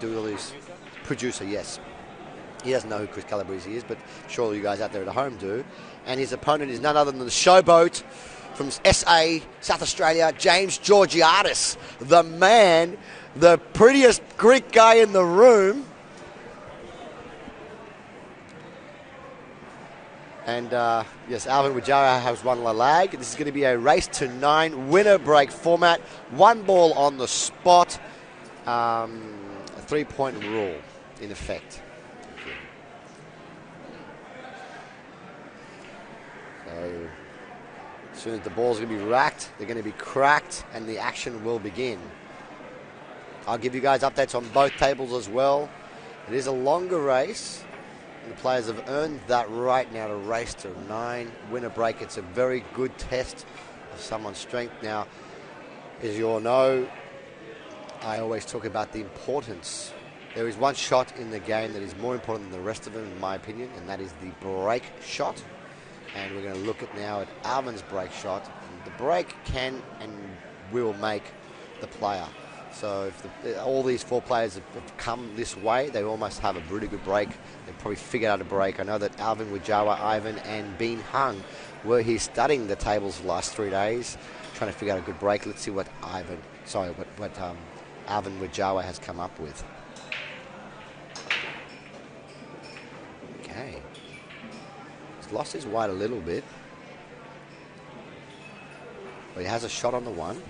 Dooley's producer, yes. He doesn't know who Chris Calabrese is, but surely you guys out there at home do. And his opponent is none other than the showboat from SA, South Australia, James Georgiadis, the man, the prettiest Greek guy in the room. And yes, Alvin Wjiaya has won the lag. This is going to be a race to 9 winner break format. 1 ball on the spot. A 3-point rule in effect. So as soon as the ball's going to be racked, they're going to be cracked, and the action will begin. I'll give you guys updates on both tables as well. It is a longer race. The players have earned that right now to race to 9 winner break. It's a very good test of someone's strength. Now, as you all know, I always talk about the importance. There is one shot in the game that is more important than the rest of them, in my opinion, and that is the break shot. And we're going to look at now at Alvin's break shot. And the break can and will make the player. So if all these 4 players have come this way, they almost have a really good break. They've probably figured out a break. I know that Alvin Wjiaya, Ivan, and Bean Hung were here studying the tables for the last 3 days, trying to figure out a good break. Let's see what Alvin Wjiaya has come up with. Okay. He's lost his white a little bit. But he has a shot on the 1.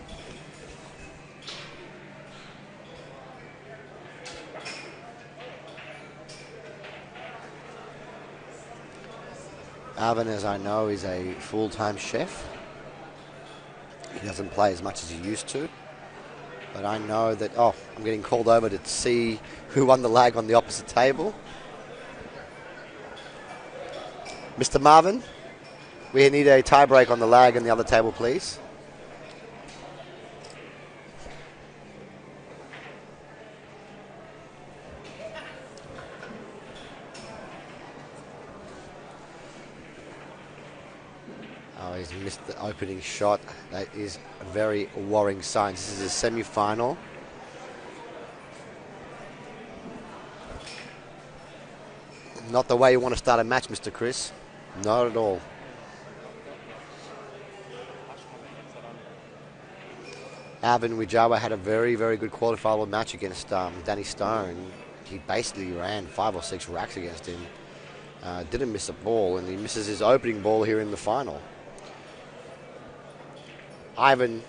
Alvin, as I know, is a full-time chef. He doesn't play as much as he used to. But I know that... Oh, I'm getting called over to see who won the lag on the opposite table. Mr. Marvin, we need a tie break on the lag on the other table, please. Oh, he's missed the opening shot. That is a very worrying sign. This is a semi-final. Not the way you want to start a match, Mr. Chris. Not at all. Alvin Wjiaya had a very, very good quarterfinal match against Danny Stone. He basically ran 5 or 6 racks against him. Didn't miss a ball, and he misses his opening ball here in the final. Ivan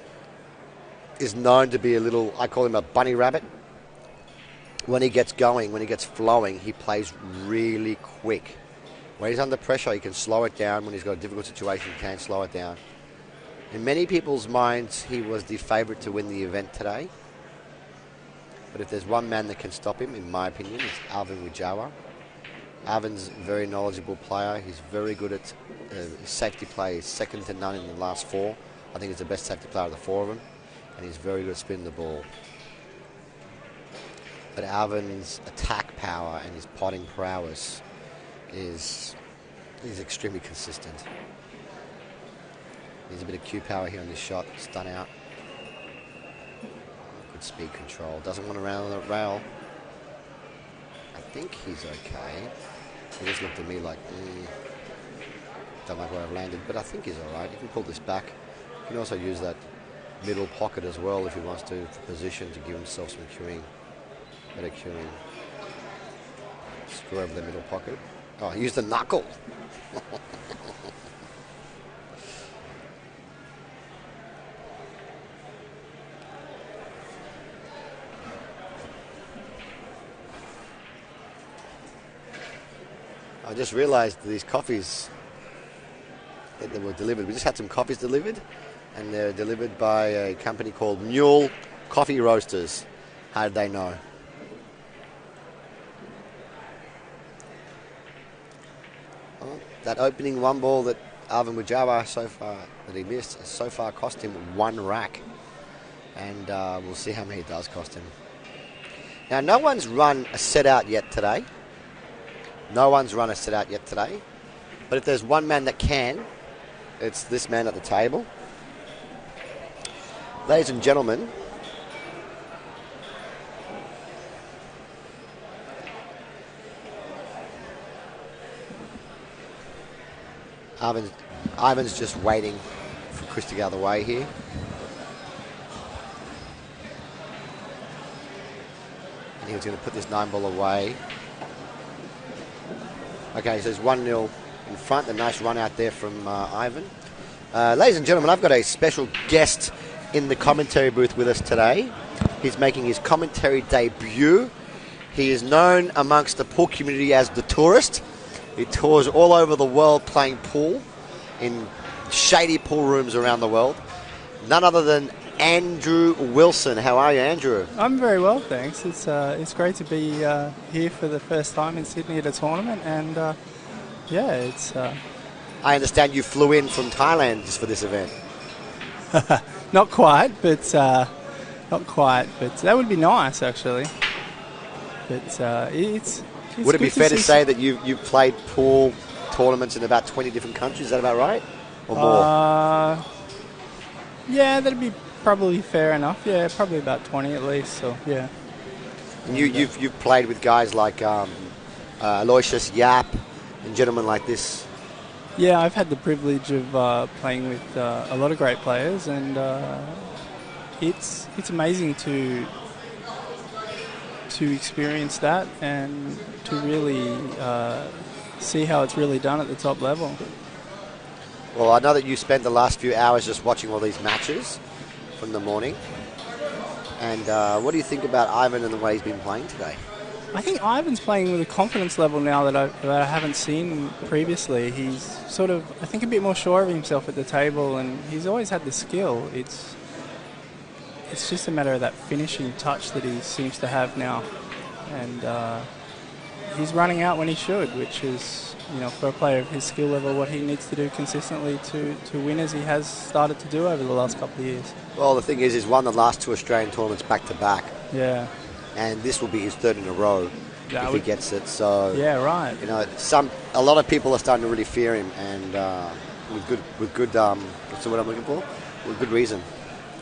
is known to be a little, I call him a bunny rabbit. When he gets going, when he gets flowing, he plays really quick. When he's under pressure, he can slow it down. When he's got a difficult situation, he can slow it down. In many people's minds, he was the favourite to win the event today. But if there's one man that can stop him, in my opinion, it's Alvin Wjiaya. Alvin's a very knowledgeable player. He's very good at his safety play. He's second to none in the last 4. I think he's the best safety player of the 4 of them. And he's very good at spinning the ball. But Alvin's attack power and his potting prowess is extremely consistent. There's a bit of cue power here on this shot. Stun out. Good speed control. Doesn't want to round the rail. I think he's okay. He just looked at me like, don't like where I've landed, but I think he's all right. He can pull this back. He can also use that middle pocket as well if he wants to, for position, to give himself some cueing. Better cueing. Screw over the middle pocket. Oh, he used the knuckle. I just realized these coffees that were delivered. We just had some coffees delivered, and they're delivered by a company called Mule Coffee Roasters. How did they know? Well, that opening 1 ball that Alvin Wjiaya so far that he missed has so far cost him 1 rack, and we'll see how many it does cost him. Now, no one's run a set out yet today. No one's run a set out yet today. But if there's one man that can, it's this man at the table. Ladies and gentlemen, Ivan's just waiting for Chris to get out of the way here. And he was going to put this 9-ball away. Okay, so it's 1-0 in front. A nice run out there from Ivan. Ladies and gentlemen, I've got a special guest in the commentary booth with us today. He's making his commentary debut. He is known amongst the pool community as the Tourist. He tours all over the world playing pool in shady pool rooms around the world. None other than Andrew Wilson. How are you, Andrew? I'm very well, thanks. It's great to be here for the first time in Sydney at a tournament, and it's. I understand you flew in from Thailand just for this event. Not quite, but that would be nice actually. But it's would it be fair to say that you've played pool tournaments in about 20 different countries? Is that about right, or more? Yeah, that'd be probably fair enough. Yeah, probably about 20 at least. So yeah. And you've played with guys like Aloysius Yap and gentlemen like this. Yeah, I've had the privilege of playing with a lot of great players, and it's amazing to experience that and to really see how it's really done at the top level. Well, I know that you spent the last few hours just watching all these matches from the morning. And what do you think about Ivan and the way he's been playing today? I think Ivan's playing with a confidence level now that I haven't seen previously. He's sort of, I think, a bit more sure of himself at the table, and he's always had the skill. It's just a matter of that finishing touch that he seems to have now. And he's running out when he should, which is, for a player of his skill level, what he needs to do consistently to win, as he has started to do over the last couple of years. Well, the thing is, he's won the last 2 Australian tournaments back-to-back. Yeah. And this will be his 3rd in a row if he gets it. So yeah, right. A lot of people are starting to really fear him, and with good what's the word I'm looking for? With good reason.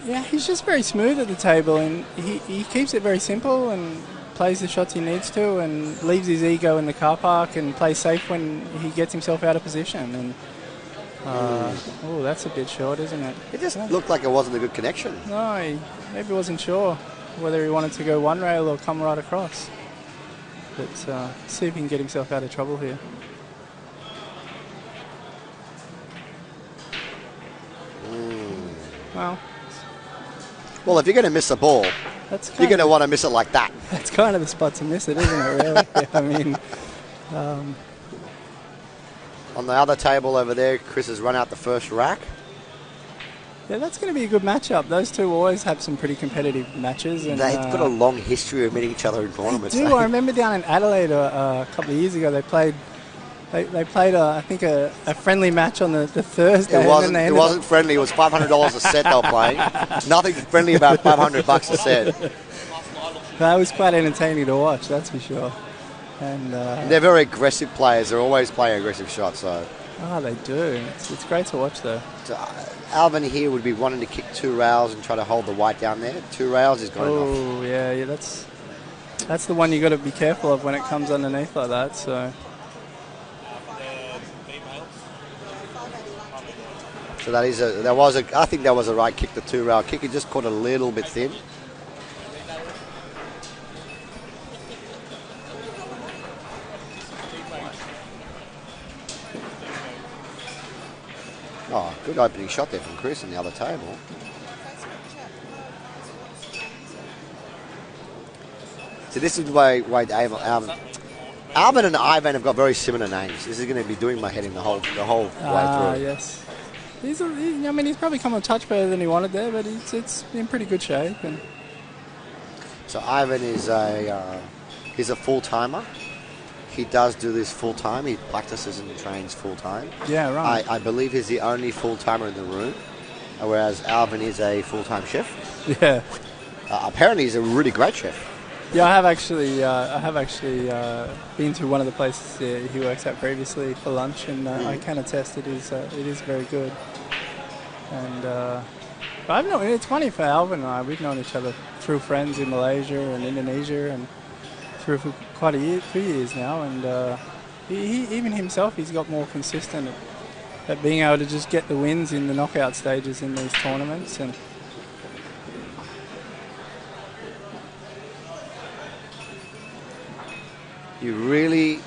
Yeah, he's just very smooth at the table, and he keeps it very simple and plays the shots he needs to, and leaves his ego in the car park and plays safe when he gets himself out of position. And oh, that's a bit short, isn't it? It just looked like it wasn't a good connection. No, he maybe wasn't sure whether he wanted to go one rail or come right across. But see if he can get himself out of trouble here. Well, if you're going to miss a ball, you're going to want to miss it like that. That's kind of the spot to miss it, isn't it, really? I mean... On the other table over there, Chris has run out the first rack. Yeah, that's going to be a good matchup. Those two always have some pretty competitive matches. And they've got a long history of meeting each other in tournaments. They do. I remember down in Adelaide a couple of years ago, they played, I think, a friendly match on the Thursday. It wasn't friendly. It was $500 a set they were playing. Nothing friendly about $500 a set. That was quite entertaining to watch, that's for sure. And they're very aggressive players. They're always playing aggressive shots. So. Oh, they do. It's great to watch, though. So, Alvin here would be wanting to kick 2 rails and try to hold the white down there. 2 rails is going off. Oh, yeah, that's the one you got to be careful of when it comes underneath like that. So that is I think that was a right kick, the 2 rail kick. It just caught a little bit thin. Oh, good opening shot there from Chris on the other table. So this is why Alvin and Ivan have got very similar names. This is going to be doing my head in the whole way through. Yes. He's probably come a touch better than he wanted there, but it's in pretty good shape. And so Ivan is he's a full-timer. He does do this full-time. He practices and trains full-time. Yeah, right. I believe he's the only full-timer in the room, whereas Alvin is a full-time chef. Yeah. Apparently he's a really great chef. Yeah, I have actually been to one of the places he works at previously for lunch, and I can attest it is very good. And it's funny for Alvin and I. We've known each other through friends in Malaysia and Indonesia, and for quite few years now. And he even himself, he's got more consistent at being able to just get the wins in the knockout stages in these tournaments. And you really...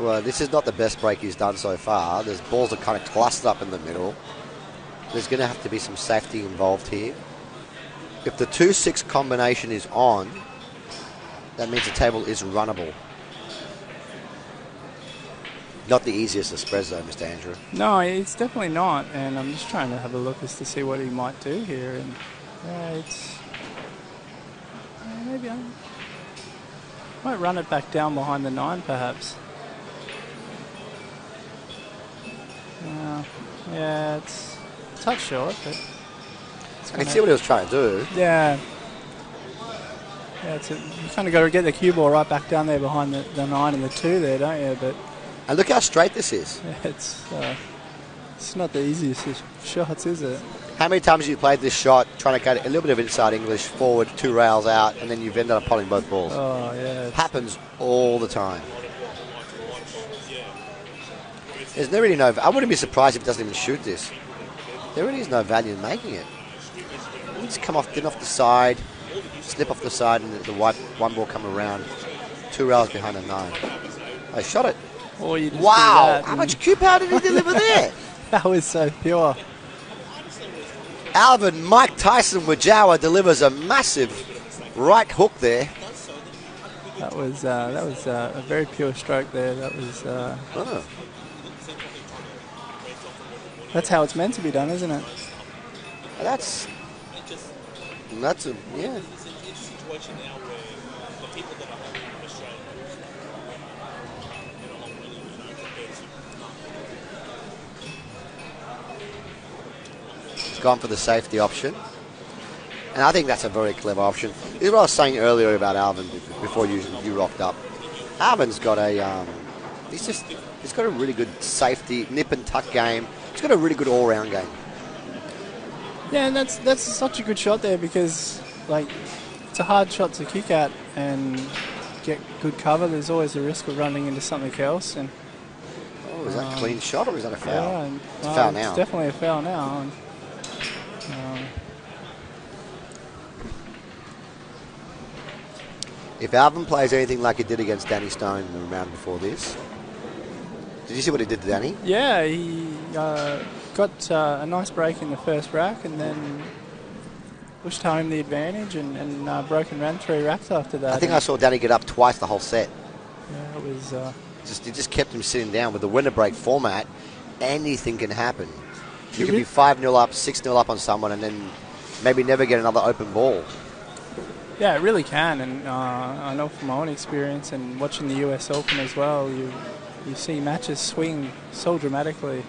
Well, this is not the best break he's done so far. There's balls that kind of clustered up in the middle. There's going to have to be some safety involved here. If the 2-6 combination is on, that means the table is runnable. Not the easiest of spreads though, Mr. Andrew. no, it's definitely not. And I'm just trying to have a look as to see what he might do here. And it's maybe I might run it back down behind the 9, perhaps. Yeah, it's a touch short, but I can see what he was trying to do. yeah. Yeah, you kind of got to get the cue ball right back down there behind the 9 and the 2 there, don't you? But And look how straight this is. yeah, it's not the easiest of shots, is it? How many times have you played this shot, trying to get a little bit of inside English, forward, 2 rails out, and then you've ended up potting both balls? Oh, yeah. Happens all the time. There's really no... I wouldn't be surprised if he doesn't even shoot this. There really is no value in making it. You just come off, get off the side, slip off the side, and the one ball come around. 2 rails behind a 9. I shot it. Or you just Wow! How much cue power did he deliver there? That was so pure. Alvin Mike Tyson Wjiaya delivers a massive right hook there. That was a very pure stroke there. That was. Oh. That's how it's meant to be done, isn't it? That's a, yeah. He's gone for the safety option. And I think that's a very clever option. This is what I was saying earlier about Alvin before you rocked up. Alvin's got a he's got a really good safety, nip and tuck game. He's got a really good all-round game. Yeah, and that's such a good shot there because, like, it's a hard shot to kick at and get good cover. There's always a risk of running into something else. And oh, is that a clean shot or is that a foul? Yeah, it's a foul now. It's definitely a foul now. And, if Alvin plays anything like he did against Danny Stone in the round before this, did you see what he did to Danny? Yeah, he got a nice break in the first rack and then pushed home the advantage and broke and ran 3 racks after that. I think I saw Danny get up twice the whole set. Yeah, it was... It just kept him sitting down. With the winner break format, anything can happen. You can be 5-0 up, 6-0 up on someone and then maybe never get another open ball. Yeah, it really can. And I know from my own experience and watching the US Open as well, you see matches swing so dramatically.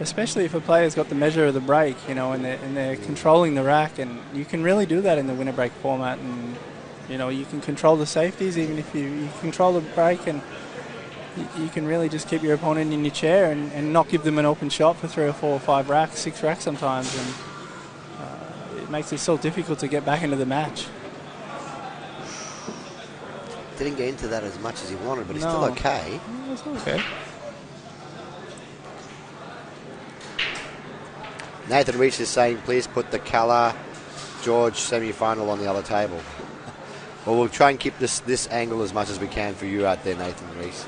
Especially if a player's got the measure of the break, you know, and they're controlling the rack, and you can really do that in the winner break format. And you know, you can control the safeties even if you control the break, and you can really just keep your opponent in your chair and not give them an open shot for 3 or 4 or 5 racks, 6 racks sometimes, and it makes it so difficult to get back into the match. Didn't get into that as much as he wanted, but he's still okay. Yeah, it's okay. Nathan Reach is saying, please put the Calla George semi-final on the other table. Well, we'll try and keep this angle as much as we can for you out there, Nathan Reese.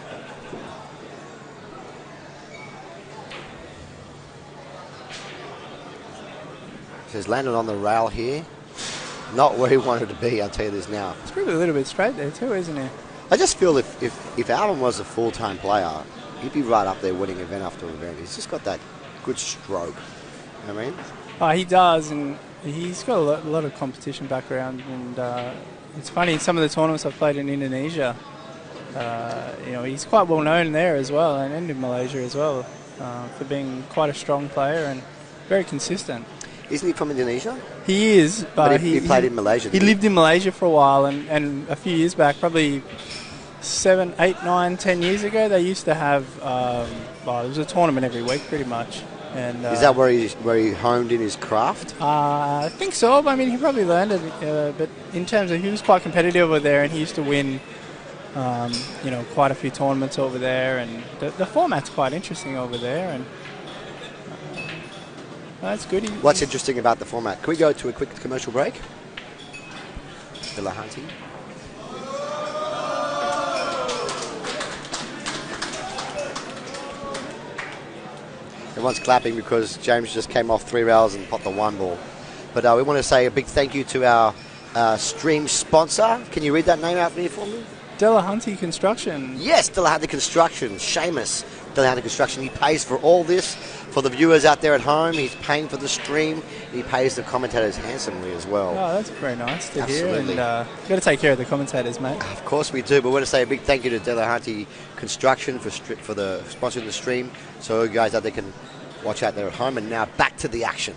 So he's landed on the rail here. Not where he wanted to be, I'll tell you this now. It's probably a little bit straight there too, isn't he? I just feel if Alvin was a full-time player, he'd be right up there winning event after event. He's just got that good stroke. You know what I mean? He does, and he's got a lot of competition background. And it's funny, in some of the tournaments I've played in Indonesia, you know, he's quite well known there as well, and in Malaysia as well, for being quite a strong player and very consistent. Isn't he from Indonesia? He is, but he played in Malaysia. He lived in Malaysia for a while, and a few years back, probably 7, 8, 9, 10 years ago, they used to have it was a tournament every week, pretty much. And is that where he honed in his craft? I think so. I mean, he probably learned it, but in terms of, he was quite competitive over there, and he used to win You know, quite a few tournaments over there, and the format's quite interesting over there, and that's good. What's interesting about the format? Can we go to a quick commercial break? Delahanty. Everyone's clapping because James just came off 3 rails and popped the 1 ball. But we want to say a big thank you to our stream sponsor. Can you read that name out there for me? Delahanty Construction. Yes, Delahanty Construction. Seamus Delahanty Construction. He pays for all this. For the viewers out there at home, he's paying for the stream. He pays the commentators handsomely as well. Oh, that's very nice to Absolutely. hear. And you've got to take care of the commentators, mate. Of course we do, but we want to say a big thank you to Delahanty Construction for the sponsoring the stream, so you guys out there can watch out there at home. And now back to the action.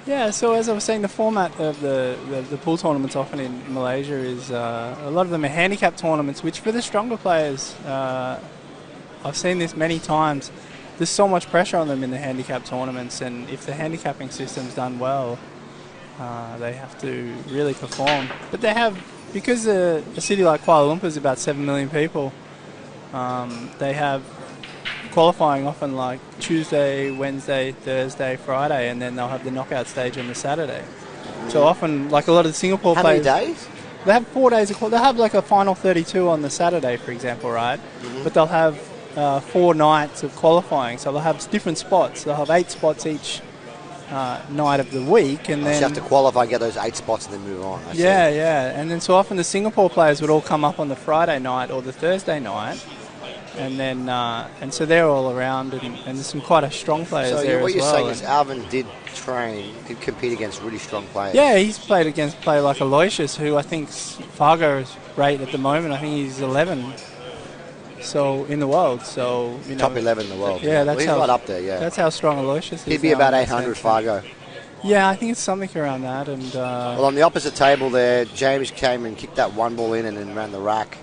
Yeah, so as I was saying, the format of the pool tournaments often in Malaysia is a lot of them are handicap tournaments, which for the stronger players, I've seen this many times, there's so much pressure on them in the handicap tournaments, and if the handicapping system's done well, they have to really perform. But they have, because a city like Kuala Lumpur is about 7 million people, they have qualifying often like Tuesday, Wednesday, Thursday, Friday, and then they'll have the knockout stage on the Saturday. So often, like a lot of the Singapore players... How many days? They have 4 days. They'll have like a final 32 on the Saturday, for example, right? But they'll have 4 nights of qualifying. So they'll have different spots. They'll have 8 spots each night of the week. And then you have to qualify, get those 8 spots, and then move on. I see. Yeah. And then so often the Singapore players would all come up on the Friday night or the Thursday night. And then, and so they're all around, and there's some quite a strong players there as well. So what you're saying is Alvin did compete against really strong players. Yeah, he's played against a player like Aloysius, who I think Fargo's rate at the moment. I think he's 11. So in the world, so you know, top 11 in the world. Yeah, that's he's how, right up there. Yeah, that's how strong Aloysius is. He'd be about 800 Fargo. Yeah, I think it's something around that. And well, on the opposite table there, James came and kicked that 1 ball in and then ran the rack.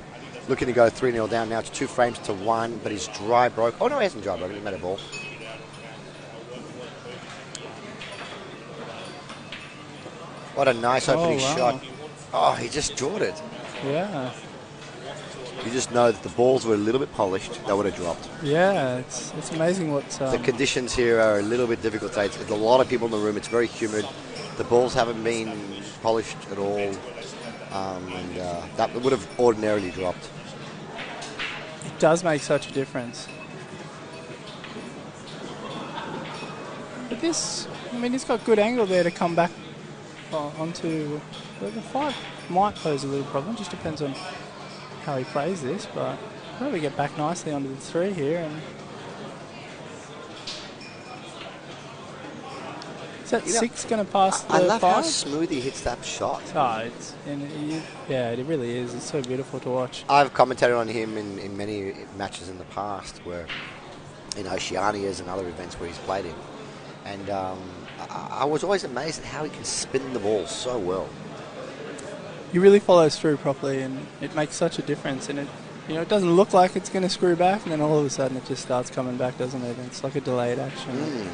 Looking to go 3-0 down now. It's 2 frames to 1, but he's dry broke. Oh, no, he hasn't dry broken. He made a ball. What a nice opening shot. Oh, he just jawed it. Yeah. You just know that the balls were a little bit polished. They would have dropped. Yeah, it's amazing what... the conditions here are a little bit difficult. There's a lot of people in the room. It's very humid. The balls haven't been polished at all. And that would have ordinarily dropped. It does make such a difference. But this, I mean, he's got good angle there to come back onto... The 5 might pose a little problem, just depends on how he plays this, but probably get back nicely onto the 3 here. And is that 6 going to pass the 5? I love how smooth he hits that shot. Oh, yeah, it really is. It's so beautiful to watch. I've commentated on him in many matches in the past, where in Oceanias and other events where he's played in, and I was always amazed at how he can spin the ball so well. He really follows through properly, and it makes such a difference. And it doesn't look like it's going to screw back, and then all of a sudden it just starts coming back, doesn't it? And it's like a delayed action.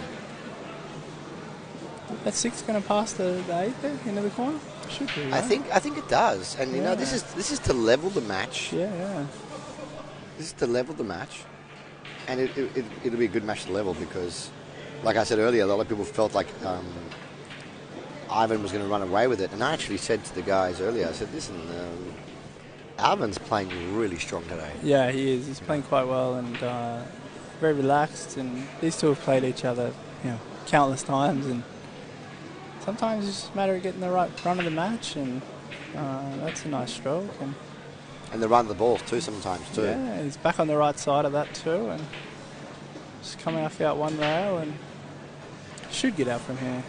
That 6 going to pass the 8 there into the corner? Should be. Right? I think it does, and this is to level the match. Yeah. This is to level the match, and it'll be a good match to level because, like I said earlier, a lot of people felt like Ivan was going to run away with it, and I actually said to the guys earlier, I said, listen, Alvin's playing really strong today. Yeah, he is. He's playing quite well and very relaxed, and these two have played each other, countless times, and sometimes it's just a matter of getting the right run of the match, and that's a nice stroke. And the run of the balls too sometimes too. Yeah, he's back on the right side of that too, and just coming off out 1 rail, and should get out from here.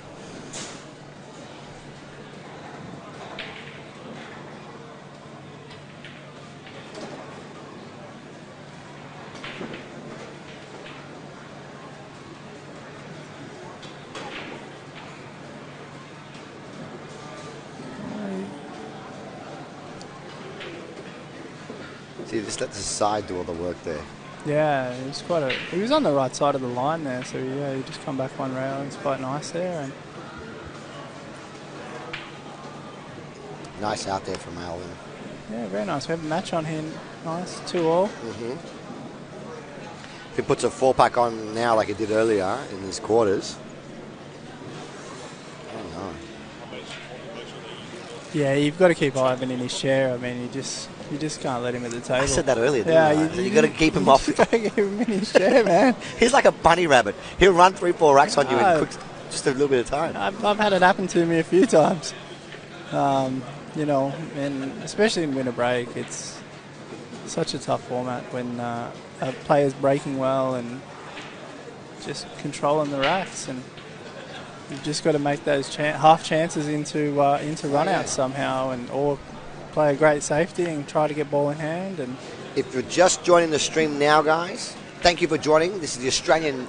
See, just let the side do all the work there. Yeah, he was on the right side of the line there, so yeah, he just come back 1 rail. It's quite nice there. And nice out there from Alvin. Yeah, very nice. We have a match on here. Nice, 2-all. If he puts a 4-pack on now like he did earlier in his quarters. Oh no. Yeah, you've got to keep Ivan in his chair. I mean, you just can't let him at the table. I said that earlier, didn't I? You got to keep him off. You got to keep him in his chair, man. He's like a bunny rabbit. He'll run 3-4 racks on you in quick, just a little bit of time. I've had it happen to me a few times. You know, and especially in winter break, it's such a tough format when a player's breaking well and just controlling the racks, and you've just got to make those half chances into runouts somehow, and or play a great safety and try to get ball in hand. And if you're just joining the stream now, guys, thank you for joining. This is the Australian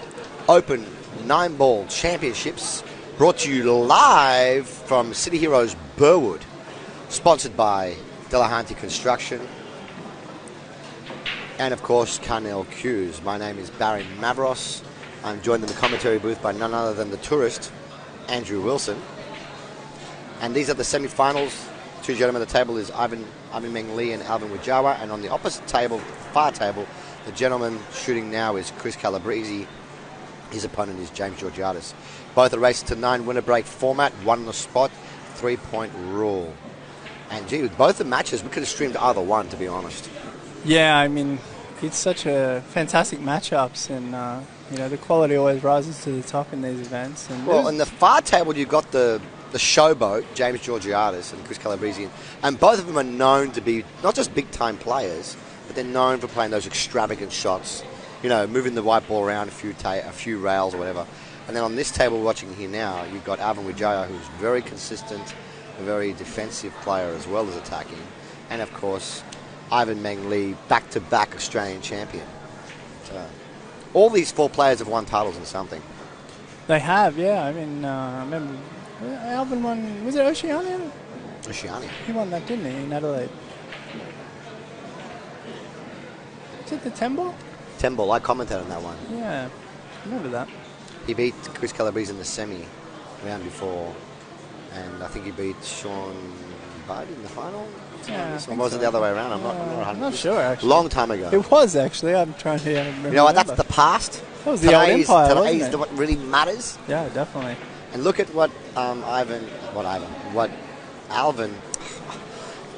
Open 9-Ball Championships, brought to you live from City Heroes Burwood, sponsored by Delahanty Construction and, of course, Carnell Hughes. My name is Barry Mavros. I'm joined in the commentary booth by none other than the tourist, Andrew Wilson. And these are the semi-finals. Two gentlemen at the table is Ivan Meng and Alvin Wjiaya. And on the opposite table, far table, the gentleman shooting now is Chris Calabrese. His opponent is James Georgiadis. Both are racing to 9 winner break format, 1 on the spot, 3-point rule. And gee, with both the matches, we could have streamed either one, to be honest. yeah, I mean, it's such a fantastic matchups, and you know, the quality always rises to the top in these events. And well, in the far table, you've got the showboat, James Georgiadis and Chris Calabrese, and both of them are known to be not just big-time players, but they're known for playing those extravagant shots, you know, moving the white ball around a few rails or whatever. And then on this table we're watching here now, you've got Alvin Wjiaya, who's very consistent, a very defensive player as well as attacking, and of course Ivan Meng Lee, back-to-back Australian champion. So, all these 4 players have won titles in something. they have, yeah. I mean, I remember Alvin won. Was it Oceania? Oceania. He won that, didn't he, in Adelaide? Is it the 10-ball? 10-ball, I commented on that one. Yeah, I remember that. He beat Chris Calabrese in the semi round before, and I think he beat Sean Budd in the final. Yeah, Or was it the other way around? I'm not sure, actually. Long time ago. It was, actually. I'm trying to remember. You know what? That's the past. That was the old empire, Today's wasn't it? what really matters. Yeah, definitely. And look at what Alvin.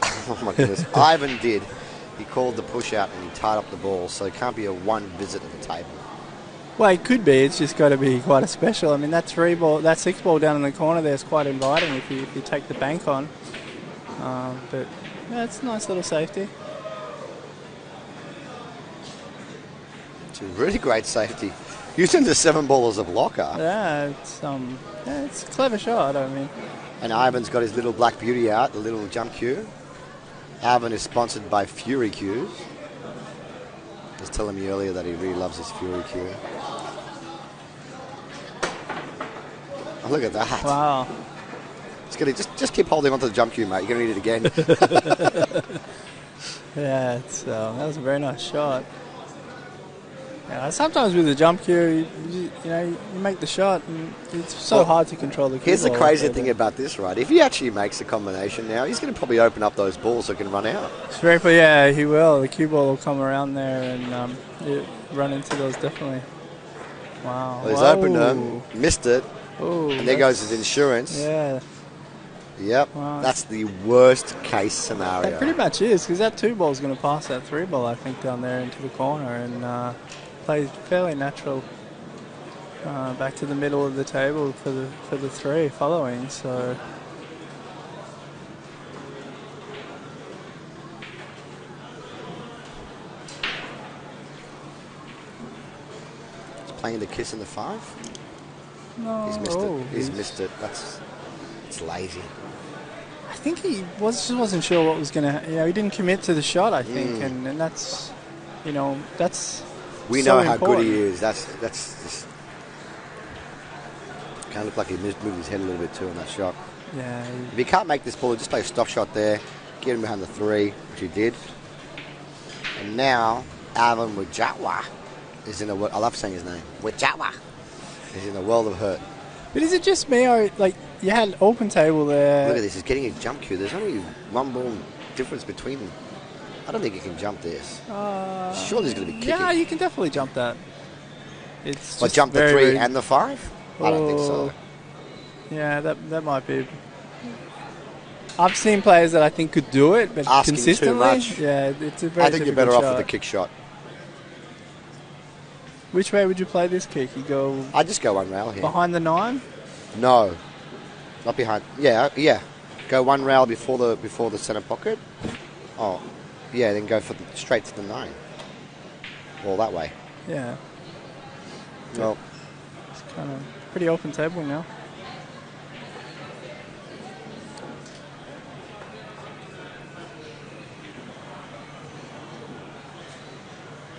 Oh my goodness, Ivan did. He called the push out and he tied up the ball, so it can't be a one visit at the table. Well, it could be. It's just got to be quite a special. I mean, that 6-ball down in the corner there is quite inviting if you take the bank on. But yeah, it's a nice little safety. It's a really great safety. Using the 7-ball as a blocker. Yeah, it's a clever shot. I mean, And Ivan's got his little black beauty out, the little jump cue. Alvin is sponsored by Fury Cues. I was telling me earlier that he really loves his Fury cue. Oh, look at that. wow. It's gonna just keep holding onto the jump cue, mate. You're going to need it again. Yeah, that was a very nice shot. Yeah, sometimes with the jump cue, you make the shot, and it's so hard to control the cue. Here's the ball. crazy thing about this, right? If he actually makes a combination now, he's going to probably open up those balls so he can run out. It's yeah, he will. The cue ball will come around there and run into those, definitely. Wow. Well, he's opened them, missed it, and there goes his insurance. Yeah. Yep, Wow. That's the worst case scenario. It pretty much is, because that 2-ball is going to pass that 3-ball, I think, down there into the corner, and plays fairly natural back to the middle of the table for the 3 following. So He's playing the kiss in the 5. no, He's missed it. He's missed it. It's lazy. I think he wasn't sure what was going to. He didn't commit to the shot, I think, and that's that's. We so know how important. good he is. That's just kind of look like he moved his head a little bit too on that shot. Yeah. If he can't make this ball, just play a stop shot there, get him behind the 3, which he did. And now Alvin Wjiaya is in a. I love saying his name. Wjiaya is in a world of hurt. But is it just me, or you had open table there? Look at this. He's getting a jump cue. There's only 1 ball difference between them. I don't think you can jump this. Surely there's going to be kicking. Yeah, you can definitely jump that. It's But just jump the very, 3 very, and the 5? I don't think so. Yeah, that might be. I've seen players that I think could do it, but Asking consistently, too much. yeah, it's a very I think you're difficult better off shot. with the kick shot. Which way would you play this kick? You go I just go one rail here. behind the 9? No, not behind. Yeah. Go one rail before the center pocket. Oh, yeah. Then go straight to the 9. Well, that way. Yeah. Well, It's kind of pretty open table now.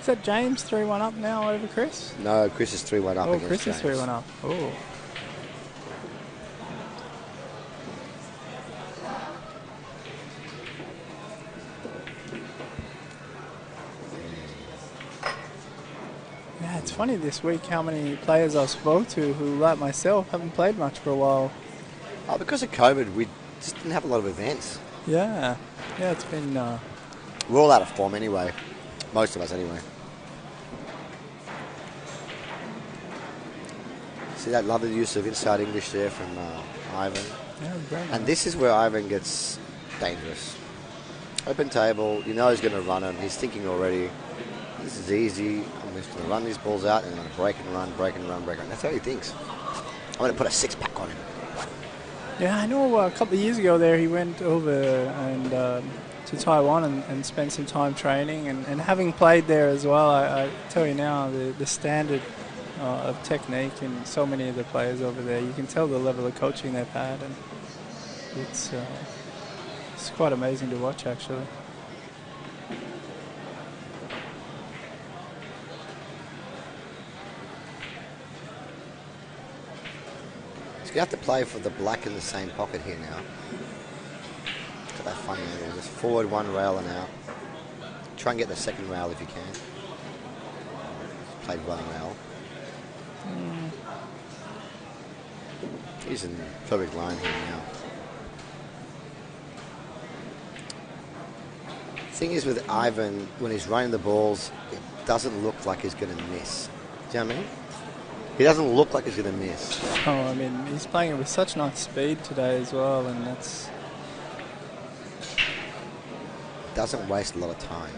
Is that James 3-1 up now over Chris? no. Chris is 3-1 up Oh, against Chris is James. 3-1 up. Oh. Yeah, it's funny this week how many players I spoke to who, like myself, haven't played much for a while. Oh, because of COVID, we just didn't have a lot of events. Yeah. Yeah, it's been... We're all out of form anyway. Most of us anyway. See that lovely use of inside English there from Ivan. yeah, very nice. And this is where Ivan gets dangerous. Open table, you know he's going to run him. He's thinking already, this is easy. I'm just going to run these balls out and I'm going to break and run, break and run, break and run. That's how he thinks. I'm going to put a 6-pack on him. Yeah, I know a couple of years ago there he went over and to Taiwan and spent some time training. And having played there as well, I tell you now, the standard of technique in so many of the players over there, you can tell the level of coaching they've had. And it's quite amazing to watch, actually. He's going to have to play for the black in the same pocket here now. Look at that funny angle. Just forward one rail and out. Try and get the second rail if you can. Played one rail. He's in perfect line here now. Thing is with Ivan, when he's running the balls, it doesn't look like he's going to miss. Do you know what I mean? He doesn't look like he's going to miss. Oh, I mean, he's playing it with such nice speed today as well, and that's... Doesn't waste a lot of time.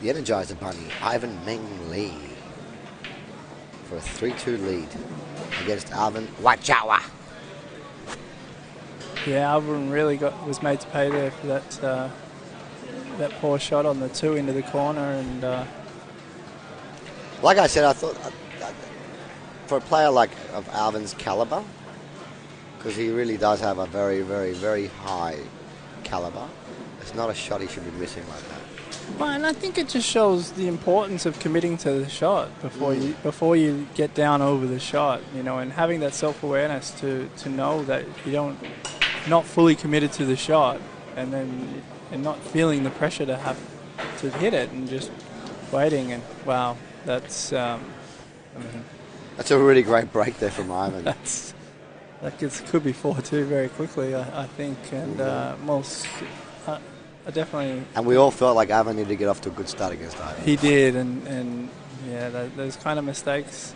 The Energizer Bunny, Ivan Meng Lee, for a 3-2 lead against Alvin Wjiaya. Yeah, Alvin really was made to pay there for that poor shot on the 2 into the corner, and Like I said, I thought for a player like of Alvin's caliber, because he really does have a very, very, very high caliber, it's not a shot he should be missing like that. well, and I think it just shows the importance of committing to the shot before you get down over the shot, you know, and having that self-awareness to know that you not fully committed to the shot, and not feeling the pressure to have to hit it and just waiting. And wow, that's That's a really great break there from Ivan. could be 4-2 very quickly, I think, and most I definitely. And we all felt like Ivan needed to get off to a good start against Ivan. He did, and yeah, those kind of mistakes.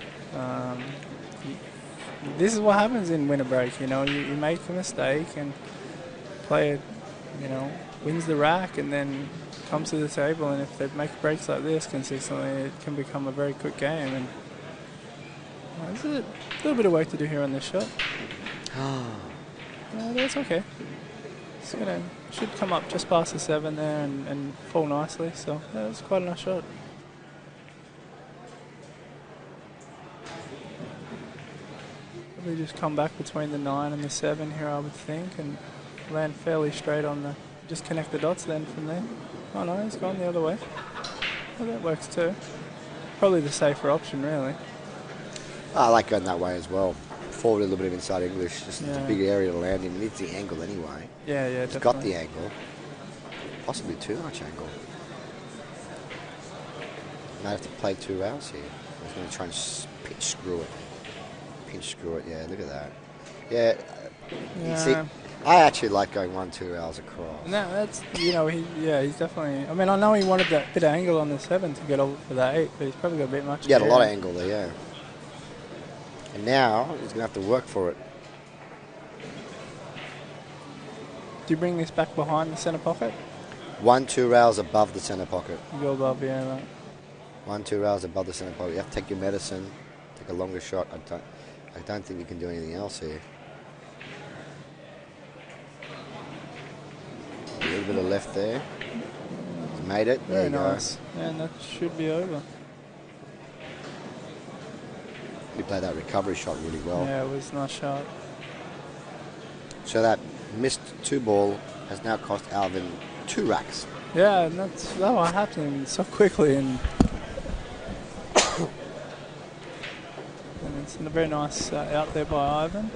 This is what happens in winter break. You know, you make a mistake and player, you know, wins the rack and then comes to the table, and if they make breaks like this consistently, it can become a very quick game. And there's a little bit of work to do here on this shot. That's okay. Should come up just past the 7 there and fall nicely. So that's quite a nice shot. Probably just come back between the 9 and the 7 here, I would think, and land fairly straight on the. Just connect the dots then from there. Oh no, he's gone the other way. Well, that works too. Probably the safer option, really. I like going that way as well. Forward a little bit of inside English. Just It's a Yeah. big area to land in. It needs the angle anyway. Yeah, He's definitely. got the angle. Possibly too much angle. Might have to play 2 rounds here. He's going to try and pinch screw it. Pinch screw it, yeah, look at that. Yeah, you see, I actually like going 1-2 rails across. No, that's, he's definitely. I mean, I know he wanted that bit of angle on the 7 to get over for the 8, but he's probably got a bit much. He had a lot of angle there, yeah. And now he's going to have to work for it. Do you bring this back behind the centre pocket? 1-2 rails above the centre pocket. You go above, yeah, right. 1-2 rails above the centre pocket. You have to take your medicine, take a longer shot. I don't think you can do anything else here. A little bit of left there. He's made it. Very there you nice. go. And that should be over. He played that recovery shot really well. Yeah, it was a nice shot. So that missed 2 ball has now cost Alvin 2 racks. Yeah, and that was happening so quickly, and it's a very nice out there by Ivan.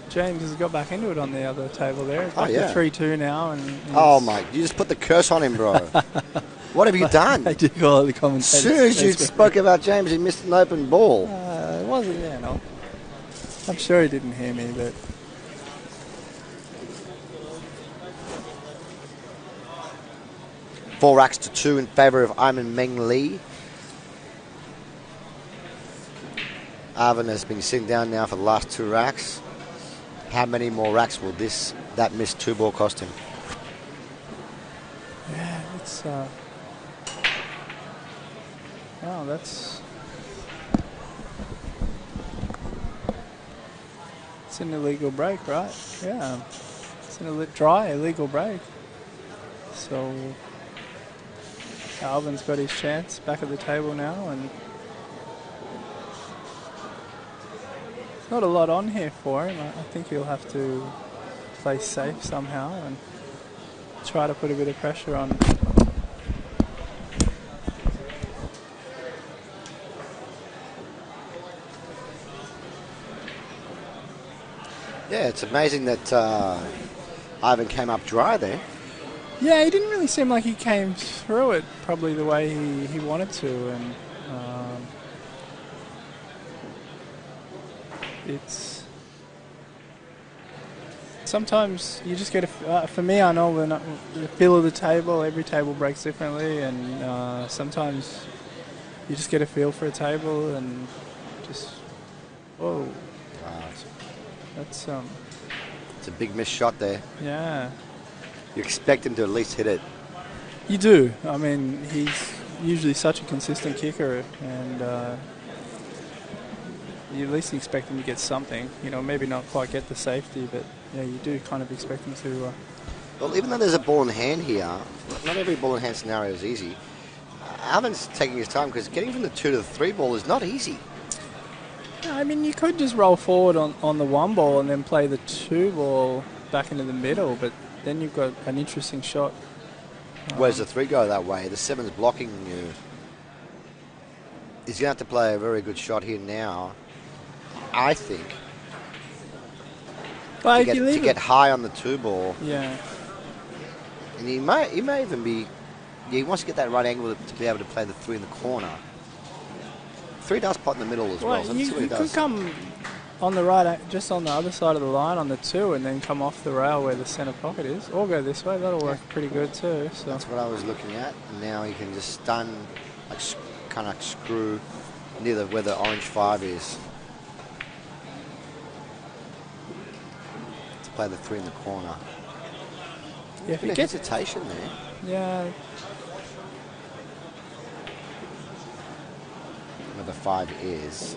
James has got back into it on the other table there. It's back to 3-2 now. And oh, mate, you just put the curse on him, bro. What have you done? I did call it the commentator. As soon as you spoke about James, he missed an open ball. It wasn't, no. I'm sure he didn't hear me, but... Four racks to 2 in favour of Meng Lee. Alvin has been sitting down now for the last 2 racks. How many more racks will that missed 2 ball cost him? Yeah, it's... Wow, that's... It's an illegal break, right? Yeah. It's an dry illegal break. So... Alvin's got his chance back at the table now, and... Not a lot on here for him. I think he'll have to play safe somehow and try to put a bit of pressure on. Yeah, it's amazing that Ivan came up dry there. Yeah, he didn't really seem like he came through it probably the way he wanted to, and it's sometimes you just get for me, I know when the feel of the table, every table breaks differently, and sometimes you just get a feel for a table and just whoa. Wow. That's it's a big missed shot there. Yeah. You expect him to at least hit it. You do. I mean, he's usually such a consistent kicker, and you at least expect him to get something. Maybe not quite get the safety, but yeah, you do kind of expect him to. Well, even though there's a ball in hand here, not every ball in hand scenario is easy. Alvin's taking his time because getting from the 2 to the 3 ball is not easy. I mean, you could just roll forward on the 1 ball and then play the 2 ball back into the middle, but then you've got an interesting shot. Where's the 3 go that way? The 7's blocking you. He's going to have to play a very good shot here now, I think, to get high on the 2 ball. Yeah. And he may even be... Yeah, he wants to get that right angle to be able to play the 3 in the corner. 3 does pot in the middle as well. So you could come on the right, just on the other side of the line on the 2, and then come off the rail where the centre pocket is, or go this way. That'll work pretty good too. So that's what I was looking at. And now he can just stun, kind of screw near where the orange 5 is. To play the 3 in the corner. Yeah, if he gets hesitation there. Yeah. Where the 5 is.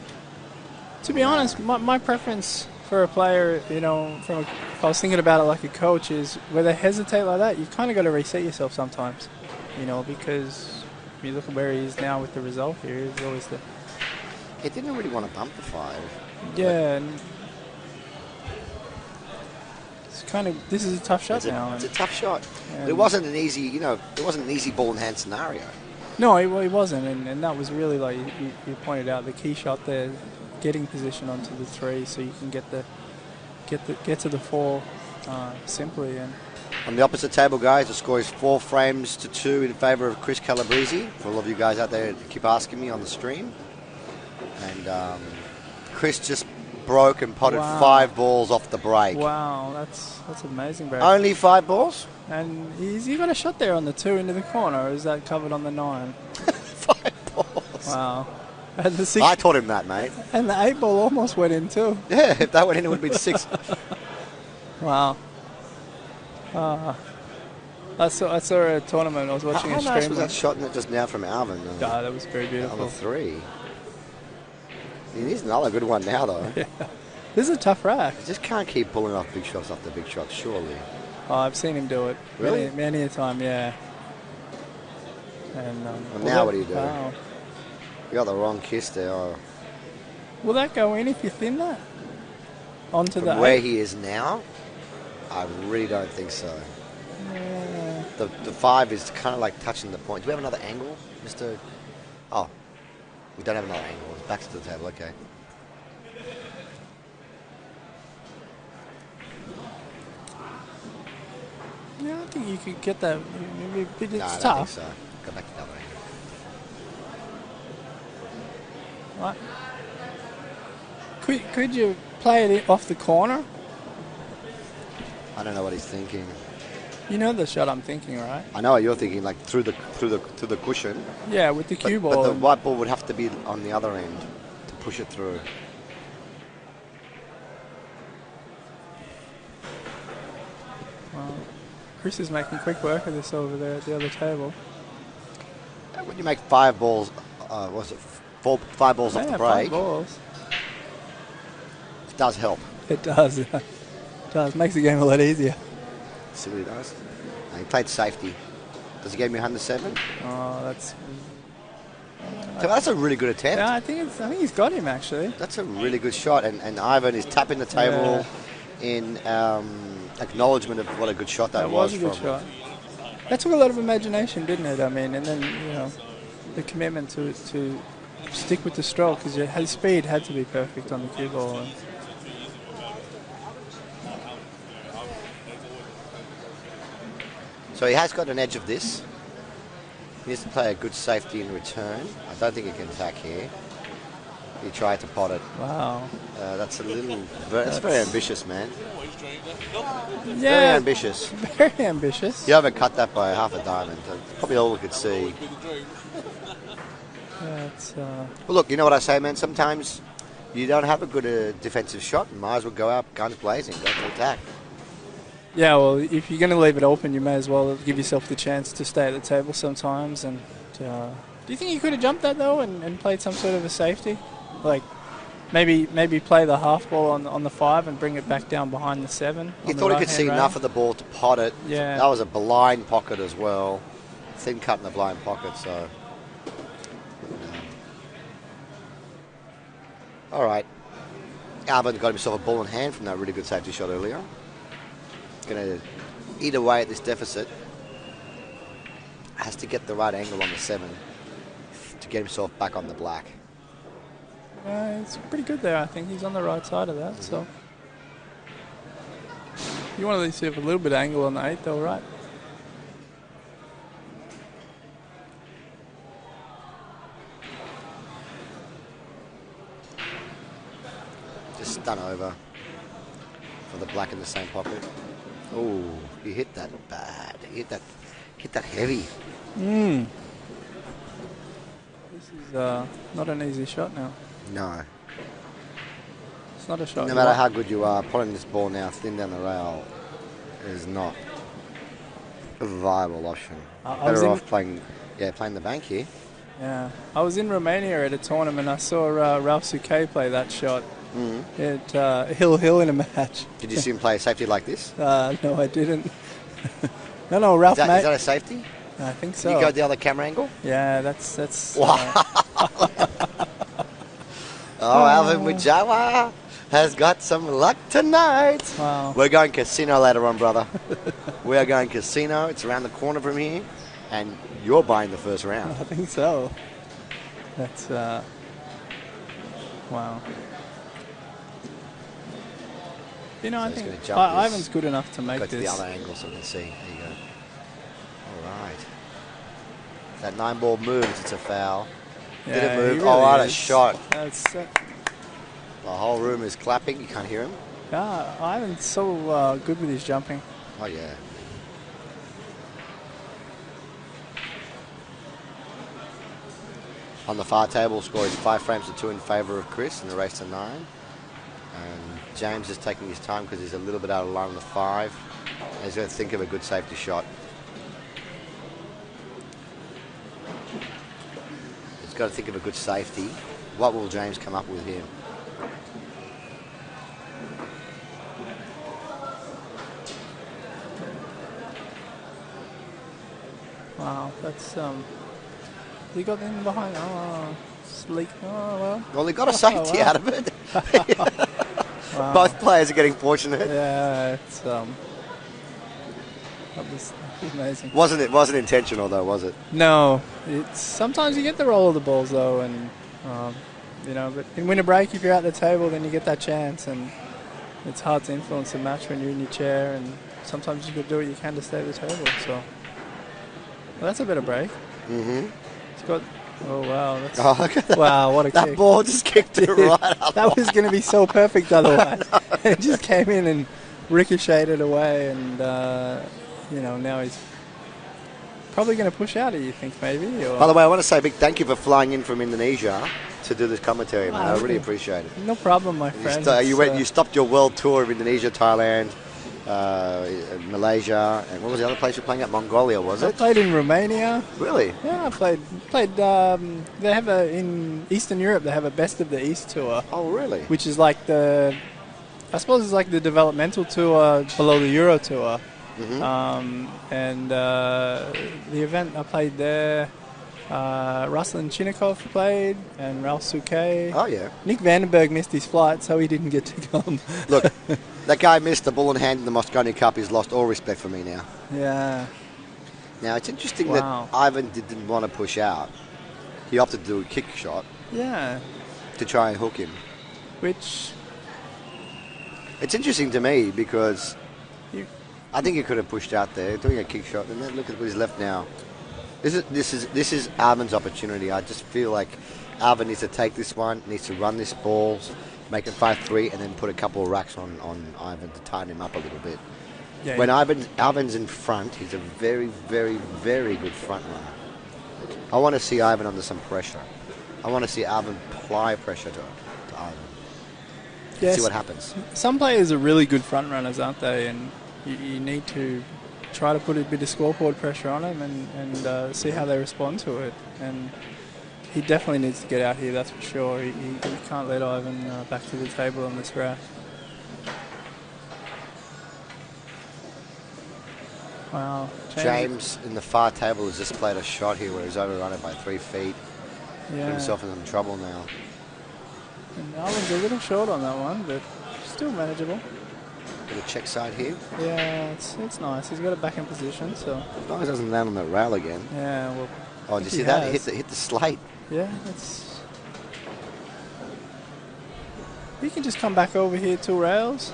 To be honest, my preference for a player, if I was thinking about it like a coach, is where they hesitate like that, you kind of got to reset yourself sometimes, because you look at where he is now with the result here. He's always the... He didn't really want to bump the 5. Yeah, and it's this is a tough shot now. It's a tough shot. But it wasn't an easy, it wasn't an easy ball in hand scenario. No, he wasn't, and that was really, like you pointed out, the key shot there. Getting position onto the 3 so you can get to the 4 simply. And on the opposite table, guys, the score is 4 frames to 2 in favour of Chris Calabrese. For all of you guys out there that keep asking me on the stream, and Chris just broke and potted Wow. 5 balls off the break. Wow, that's amazing, Brad. Only 5 balls? And he got a shot there on the 2 into the corner, or is that covered on the 9? 5 balls. Wow. And the 6 I taught him that, mate. and the 8 ball almost went in too. Yeah, if that went in, it would have been 6. Wow. I saw a tournament. I was watching How a nice stream. was that shot just now from Alvin? That was very On beautiful. the 3. He's another good one now, though. Yeah. This is a tough rack. You just can't keep pulling off big shots after big shots, surely. Oh, I've seen him do it. Really? Many a time, yeah. And Well, now what do you do? Wow. You got the wrong kiss there. Oh. Will that go in if you thin that? Onto the From where 8? he is now, I really don't think so. Yeah. The 5 is kind of like touching the point. Do we have another angle, Mr. Oh, we don't have another angle. It's back to the table. Okay. Yeah, I think you could get that. It's No, I don't tough. think so. Go back to the other angle. Right. Could you play it off the corner? I don't know what he's thinking. You know the shot I'm thinking, right? I know what you're thinking, like through the cushion. Yeah, with the cue But ball. the white ball would have to be on the other end to push it through. Wow. Chris is making quick work of this over there at the other table. When you make 5 balls, was it 5 balls off the Yeah, break? 5 balls. It does help. It does. It does. Makes the game a lot easier. See what he does? He played safety. Does he give me 107? Oh, that's. So that's a really good attempt. Yeah, I think he's got him actually. That's a really good shot, and Ivan is tapping the table in acknowledgement of what a good shot that was a from. good shot. That took a lot of imagination, didn't it? I mean, and then the commitment to stick with the stroke because his speed had to be perfect on the cue ball. So he has got an edge of this. He needs to play a good safety in return. I don't think he can attack here. He tried to pot it. Wow. That's a little. That's very ambitious, man. Yeah. Very ambitious. Very ambitious. You overcut that by half a diamond. That's probably all we could see. That's, Well, look, you know what I say, man? Sometimes you don't have a good defensive shot. You might as well go out guns blazing, go to attack. yeah, well, if you're going to leave it open, you may as well give yourself the chance to stay at the table sometimes. And do you think you could have jumped that, though, and played some sort of a safety? Like, maybe play the half ball on the 5 and bring it back down behind the 7. He thought he could see enough of the ball to pot it. Yeah. That was a blind pocket as well. Thin cut in the blind pocket, so. All right. Alvin got himself a ball in hand from that really good safety shot earlier. Going to eat away at this deficit. Has to get the right angle on the 7 to get himself back on the black. It's pretty good there, I think. He's on the right side of that, so. You want to at least have a little bit of angle on the 8, though, right? Just stun over for the black in the same pocket. Oh, he hit that bad. He hit that heavy. This is not an easy shot now. No. It's not a shot. No matter how good you are, putting this ball now thin down the rail is not a viable option. Better off playing the bank here. Yeah. I was in Romania at a tournament. I saw Ralph Souquet play that shot at Hill in a match. Did you see him play a safety like this? No, I didn't. no, Ralph, Is mate. that a safety? I think Did so. you go the other camera angle? Yeah, that's. Oh, Alvin Wjiaya has got some luck tonight. Wow. We're going casino later on, brother. We are going casino. It's around the corner from here, and you're buying the first round. I think so. That's wow. You know, So I he's think gonna jump Ivan's this. good enough to make Go to the this. other angle so we can see. There you go. All right. That 9-ball moves. It's a foul. Did it Yeah, move? he Oh, really what a is. shot. That's Oh, whole room is clapping. You can't hear him. Ivan's so good with his jumping. Oh, yeah. On the far table, score is 5 frames to 2 in favour of Chris in the race to 9. And James is taking his time because he's a little bit out of line on the 5. And he's going to think of a good safety shot. He's got to think of a good safety. What will James come up with here? Wow, that's he got in behind. Oh, sleek. Oh well. Well, he got a safety out of it. Wow. Both players are getting fortunate. Yeah, it's that was amazing. Wasn't intentional though, was it? No, it's sometimes you get the roll of the balls though, and you know, but in winner break, if you're at the table, then you get that chance, and it's hard to influence the match when you're in your chair, and sometimes you could do what you can to stay at the table. So, well, that's a bit of break. Mm-hmm. It's got. Oh wow! Look at that. Wow, what a that kick! ball just kicked it right up. That was going to be so perfect otherwise. It just came in and ricocheted away, and you know, now he's probably going to push out. Do you think maybe? Or? By the way, I want to say a big thank you for flying in from Indonesia to do this commentary, man. I really appreciate it. No problem, my friend. You stopped your world tour of Indonesia, Thailand, Malaysia, and what was the other place you're playing at? Mongolia, was I it? played in Romania. Really? Yeah, I played. They have in Eastern Europe. They have a Best of the East tour. Oh, really? Which is like I suppose it's like the developmental tour below the Euro tour. Mm-hmm. And the event I played there, Ruslan Chinnikov played, and Ralph Souquet. Oh, yeah. Nick Vandenberg missed his flight, so he didn't get to come. Look, that guy missed the ball in hand in the Mosconi Cup. He's lost all respect for me now. Yeah. Now, it's interesting that Ivan didn't want to push out. He opted to do a kick shot. Yeah. To try and hook him. Which... It's interesting to me because I think he could have pushed out there, doing a kick shot, and then look at who's left now. This is Alvin's opportunity. I just feel like Alvin needs to take this one, needs to run this ball, make it 5-3, and then put a couple of racks on Ivan to tighten him up a little bit. Yeah, when Alvin's in front, he's a very, very, very good front runner. I want to see Ivan under some pressure. I want to see Alvin apply pressure to Ivan. Yes. See what happens. Some players are really good front runners, aren't they? And you need to try to put a bit of scoreboard pressure on them and see how they respond to it. And he definitely needs to get out here, that's for sure. He can't let Ivan back to the table on this rack. Wow. James in the far table has just played a shot here where he's overrun it by 3 feet. Yeah. Put himself in some trouble now. And Alvin's a little short on that one, but still manageable. Bit of check side here. Yeah, it's nice. He's got it back in position, so. As long as it doesn't land on that rail again. Yeah, well. Oh, did you see that? It hit the slate. Yeah, it's. He can just come back over here 2 rails.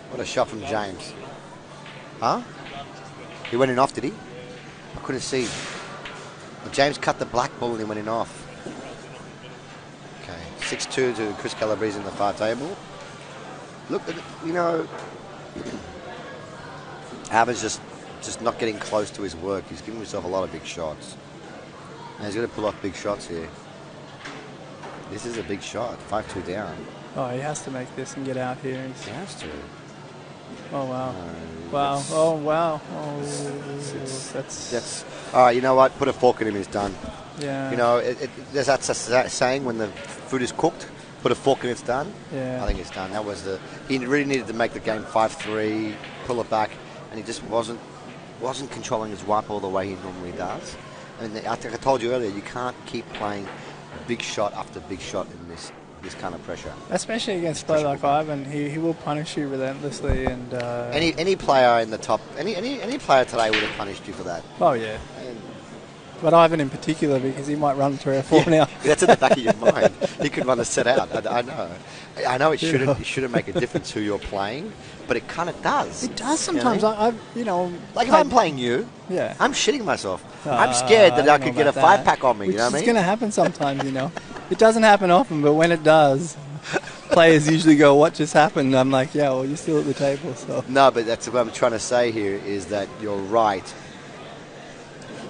What a shot from James. Huh? He went in off, did he? I couldn't see. Well, James cut the black ball and he went in off. Okay, 6-2 to Chris Calabrese in the far table. Look, you know, Alvin's just not getting close to his work. He's giving himself a lot of big shots. And he's going to pull off big shots here. This is a big shot, 5-2 down. Oh, he has to make this and get out here. He has to. Oh, wow. No, wow. Oh, wow. Oh, that's... All right, you know what? Put a fork in him, he's done. Yeah. You know, there's that saying, when the food is cooked, put a fork in, it's done. Yeah. I think it's done. That was he really needed to make the game 5-3, pull it back, and he just wasn't controlling his wipe all the way he normally does. And I think I told you earlier, you can't keep playing big shot after big shot in this kind of pressure. Especially against a player like Ivan, he will punish you relentlessly. And any player in the top, any player today would have punished you for that. Oh yeah. But Ivan in particular, because he might run 3 or 4 now. That's in the back of your mind. He could run a set out. I know it shouldn't make a difference who you're playing, but it kind of does. It does sometimes. You know, like if I'm playing you, yeah, I'm shitting myself. I'm scared that I could get a 5-pack on me. Which you know what I mean? It's going to happen sometimes. You know, it doesn't happen often, but when it does. players usually go, what just happened? I'm like, yeah, well, you're still at the table. So No, but that's what I'm trying to say here is that you're right.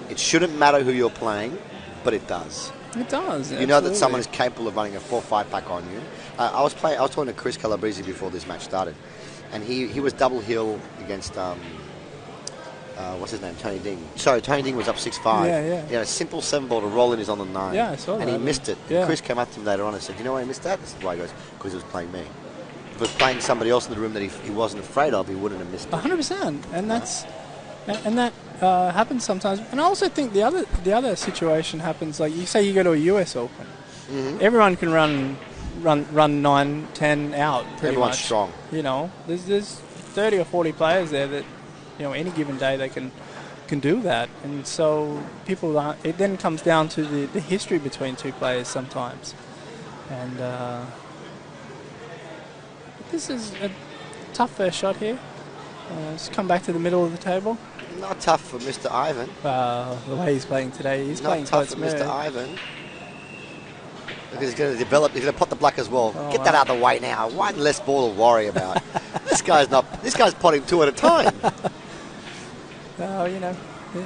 It shouldn't matter who you're playing, but it does. it does. You know that someone is capable of running a 4-5 pack on you. I was talking to Chris Calabrese before this match started, and he was double hill against what's his name, Tony Ding. Sorry, Tony Ding was up 6-5. Yeah. He had a simple 7-ball to roll in his on the 9. Yeah, I saw that. And he missed it. Yeah. And Chris came up to him later on and said, "You know why he missed that?" I said, "Why?" He goes, "Because he was playing me. If he was playing somebody else in the room that he wasn't afraid of, he wouldn't have missed it." 100%, and that happens sometimes. And I also think the other situation happens, like you say you go to a US Open, everyone can run 9, 10 out pretty Everyone's much. strong. You know, there's 30 or 40 players there that, you know, any given day they can do that, and so it then comes down to the history between two players sometimes, and this is a tough first shot here. Let's come back to the middle of the table. Not tough for Mr. Ivan. The way he's playing today, he's playing Not quite tough for smooth. Mr. Ivan. Look, he's going to develop. He's going to pot the black as well. Oh, Get that out of the way now. One less ball to worry about. This guy's potting 2 at a time. Oh, you know. Yeah.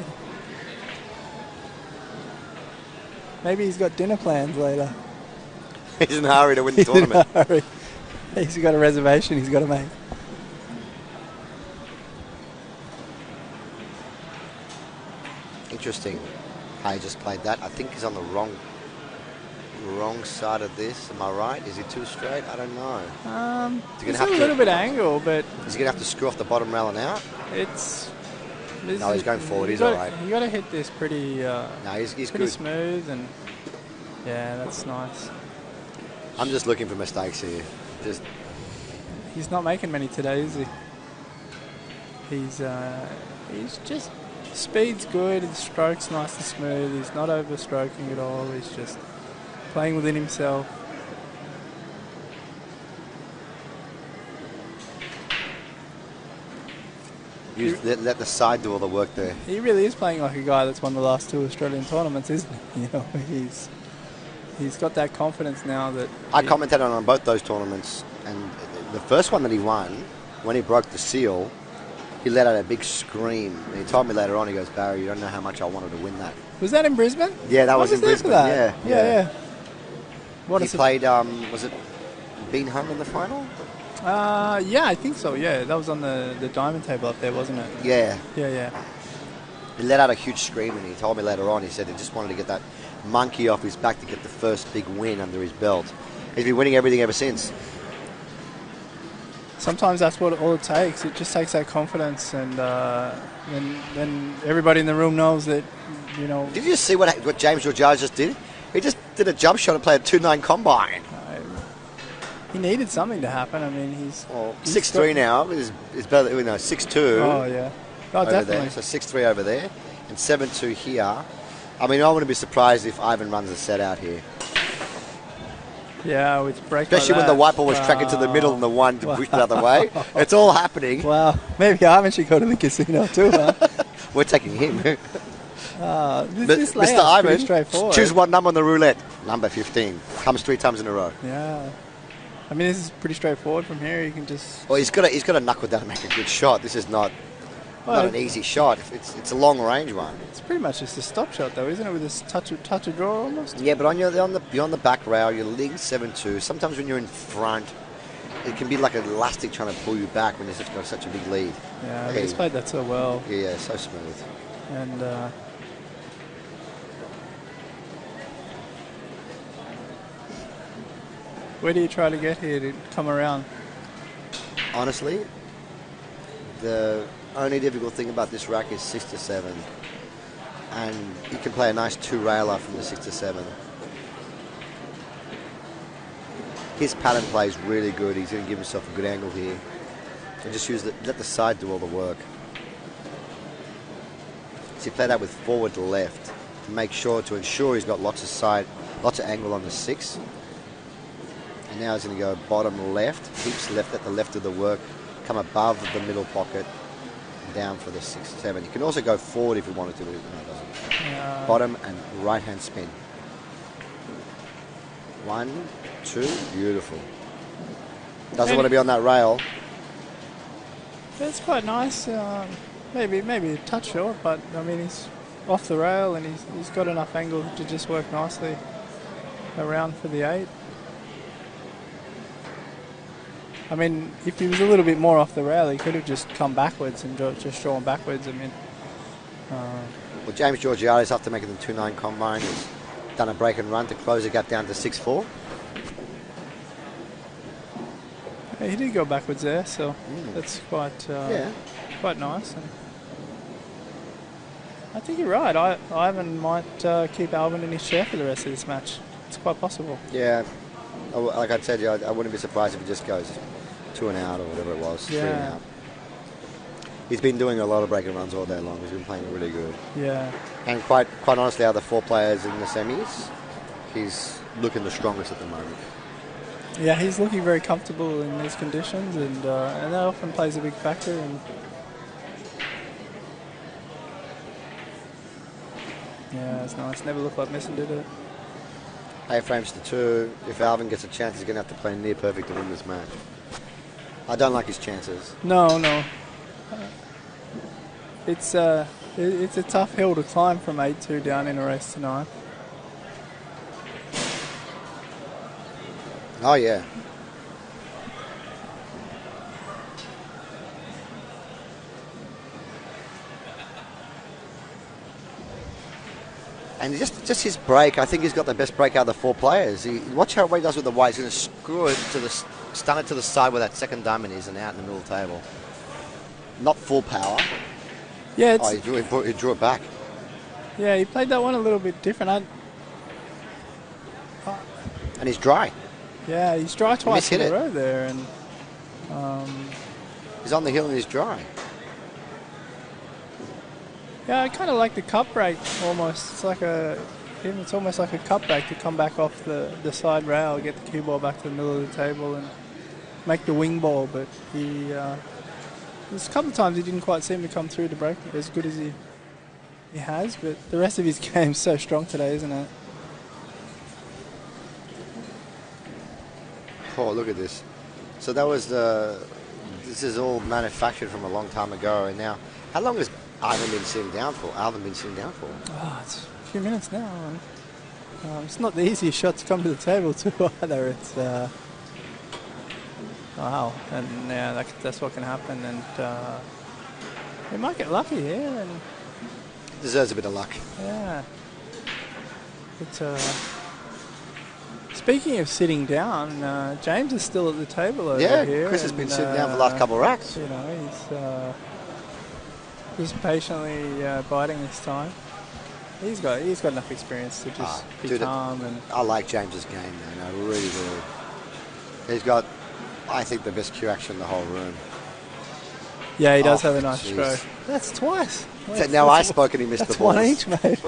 Maybe he's got dinner plans later. He's in a hurry to win the He's in tournament. a hurry. He's got a reservation he's got to make. Interesting how he just played that. I think he's on the wrong side of this. Am I right? Is he too straight? I don't know. It's a little bit angle, but Is he going to have to screw off the bottom rail and out? No, he's going forward. He's all right. You got to hit this pretty. No, he's pretty good. smooth, and yeah, that's nice. I'm just looking for mistakes here. He's not making many today, is he? He's just speed's good. His stroke's nice and smooth. He's not overstroking at all. He's just playing within himself. Let the side do all the work there. He really is playing like a guy that's won the last 2 Australian tournaments, isn't he? You know, he's got that confidence now that I commented on both those tournaments, and the first one that he won, when he broke the seal, he let out a big scream. And he told me later on, he goes, "Barry, you don't know how much I wanted to win that." Was that in Brisbane? Yeah, that was in there Brisbane. for that? Yeah. What he played, was it Bean Hung in the final? Yeah, I think so. Yeah, that was on the diamond table up there, wasn't it? Yeah. Yeah. He let out a huge scream, and he told me later on, he said he just wanted to get that monkey off his back to get the first big win under his belt. He's been winning everything ever since. Sometimes that's what all it takes. It just takes that confidence, and then everybody in the room knows that, you know. Did you just see what James Wjiaya just did? He just did a jump shot and played a 2-9 combine. He needed something to happen. I mean, he's 6'3" now. He's better. 6'2". Oh yeah. Oh, over definitely. there. So 6'3" over there, and 7'2" here. I mean, I wouldn't be surprised if Ivan runs a set out here. Yeah, with break. Especially like when the that. white ball was tracking to the middle and the one to push the other way. It's all happening. Wow. Maybe Ivan should go to the casino too, huh? We're taking him. This Mr. layout's pretty Ivan, straightforward. choose one number on the roulette. Number 15. Comes 3 times in a row. Yeah. I mean, this is pretty straightforward from here. You can just. Well, he's got to knuckle down and make a good shot. This is not an easy shot. It's a long range one. It's pretty much just a stop shot, though, isn't it? With this touch of draw almost. Yeah, but you're on the back rail. You're leading 7-2. Sometimes when you're in front, it can be like an elastic trying to pull you back when you've got such a big lead. Yeah, he's played that so well. Yeah, so smooth. And. Where do you try to get here to come around? Honestly, the only difficult thing about this rack is 6 to 7. And you can play a nice 2-railer from the 6 to 7. His pattern play is really good. He's going to give himself a good angle here. And just let the side do all the work. So he played that with forward left to ensure he's got lots of angle on the 6. And now he's going to go bottom left, keeps left at the left of the work, come above the middle pocket, down for the 6-7. You can also go forward if you wanted to, but no, it doesn't. Bottom and right-hand spin. 1, 2, beautiful. Doesn't want to be on that rail. It's quite nice. Maybe a touch short, but I mean he's off the rail and he's got enough angle to just work nicely around for the 8. I mean, if he was a little bit more off the rail, he could have just come backwards and just drawn backwards. I mean, well, James Georgiades, after making the 2.9 combine, has done a break and run to close the gap down to 6.4. yeah, he did go backwards there, so that's quite quite nice. And I think you're right. Ivan might keep Alvin in his chair for the rest of this match. It's quite possible. Yeah, like I said, I wouldn't be surprised if he just goes 2 and out or whatever it was, 3 and out. He's been doing a lot of break and runs all day long. He's been playing really good. Yeah. And quite honestly, out of the 4 players in the semis, he's looking the strongest at the moment. Yeah, he's looking very comfortable in these conditions, and that often plays a big factor. And yeah, it's nice. Never looked like missing, did it? 8 frames to 2. If Alvin gets a chance, he's going to have to play near perfect to win this match. I don't like his chances. No. It's a tough hill to climb from 8-2 down in a race to 9. Oh, yeah. And just his break, I think he's got the best break out of the 4 players. Watch what he does with the white. He's going to screw it to stun it to the side where that second diamond is and out in the middle of the table. Not full power. Yeah, he drew it back. Yeah, he played that one a little bit different. And he's dry. Yeah, he's dry twice in a row there, and he's on the hill and he's dry. Yeah, I kind of like the cup break almost. It's almost like a cup break to come back off the side rail, get the cue ball back to the middle of the table, and make the wing ball. But there's a couple of times he didn't quite seem to come through the break as good as he has. But the rest of his game's so strong today, isn't it? Oh, look at this. So that was this is all manufactured from a long time ago, and now, how long has Alvin been sitting down for? Oh, it's a few minutes now. It's not the easiest shot to come to the table too either. It's wow, and yeah, that's what can happen, and he might get lucky here, and deserves a bit of luck. Yeah. But speaking of sitting down, James is still at the table over here. Yeah, Chris has been sitting down for the last couple of racks. You know, he's patiently biting this time. He's got enough experience to just be calm. And I like James's game, man. I really do. He's got, I think, the best cue action in the whole room. Yeah, he does have a nice stroke. That's twice. Now I spoke and he missed the balls. One each, mate.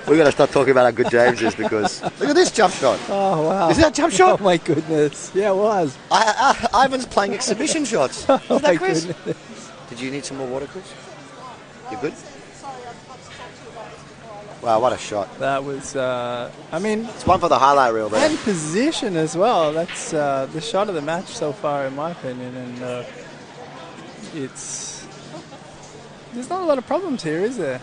We're going to start talking about how good James is, because look at this jump shot. Oh, wow. Is that a jump shot? Oh, my goodness. Yeah, it was. Ivan's playing exhibition shots. Oh, is that Chris? Goodness. Did you need some more water, Chris? You good? Wow, what a shot. That was, I mean... It's one for the highlight reel there. And position as well. That's the shot of the match so far, in my opinion. And there's not a lot of problems here, is there?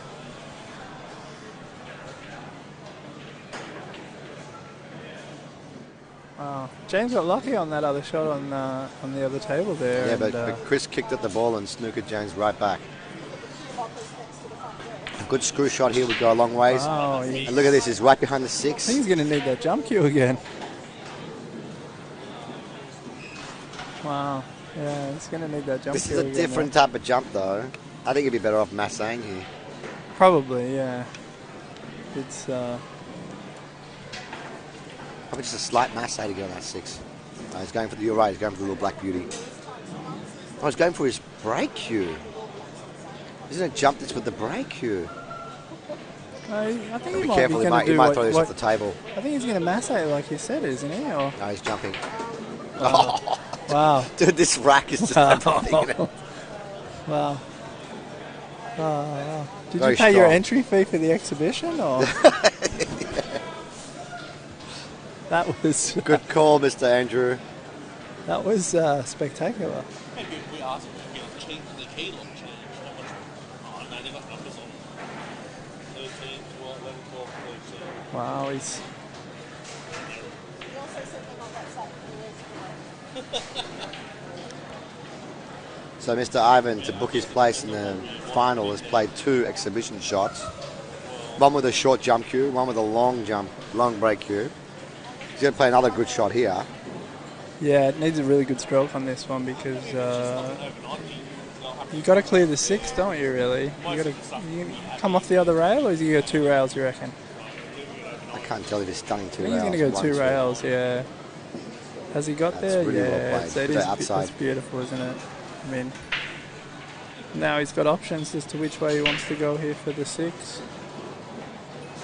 Wow. James got lucky on that other shot on the other table there. Yeah, but Chris kicked at the ball and snookered James right back. A good screw shot here would go a long ways. Wow, and look at this, he's right behind the 6. I think he's going to need that jump cue again. Wow. Yeah, he's going to need that jump cue again. This is a different type of jump, though. I think he'd be better off massaging here. Probably, yeah. It's... Probably just a slight massage to go on that 6. He's going for the, you're right, he's going for the little black beauty. Oh, he's going for his break cue. Isn't it jump that's with the break cue? I think he be might careful, be he going to do might throw this off the table. I think he's going to massage like you said, isn't he? Or? No, he's jumping. Wow. Wow. Dude, this rack is just everything. Wow. Wow. Did Very you pay strong. your entry fee for the exhibition? Or? That was... Good call, Mr. Andrew. That was spectacular. Maybe if we ask them to get a change, the K lock change, how much? Oh, no, they got numbers on it. 13, 12, 11, 12, 13. Wow, he's... So Mr. Ivan, to book his place in the final, has played 2 exhibition shots. One with a short jump cue, one with a long break cue. He's going to play another good shot here. Yeah, it needs a really good stroke on this one because you got to clear the 6, don't you? Really, you come off the other rail, or is he going to go 2 rails? You reckon? I can't tell if he's stunning 2 I rails. think he's going to go 2 rails. Yeah. Has he got That's there? really well Yeah, played. so it Good is. outside. It's beautiful, isn't it? I mean, now he's got options as to which way he wants to go here for the 6.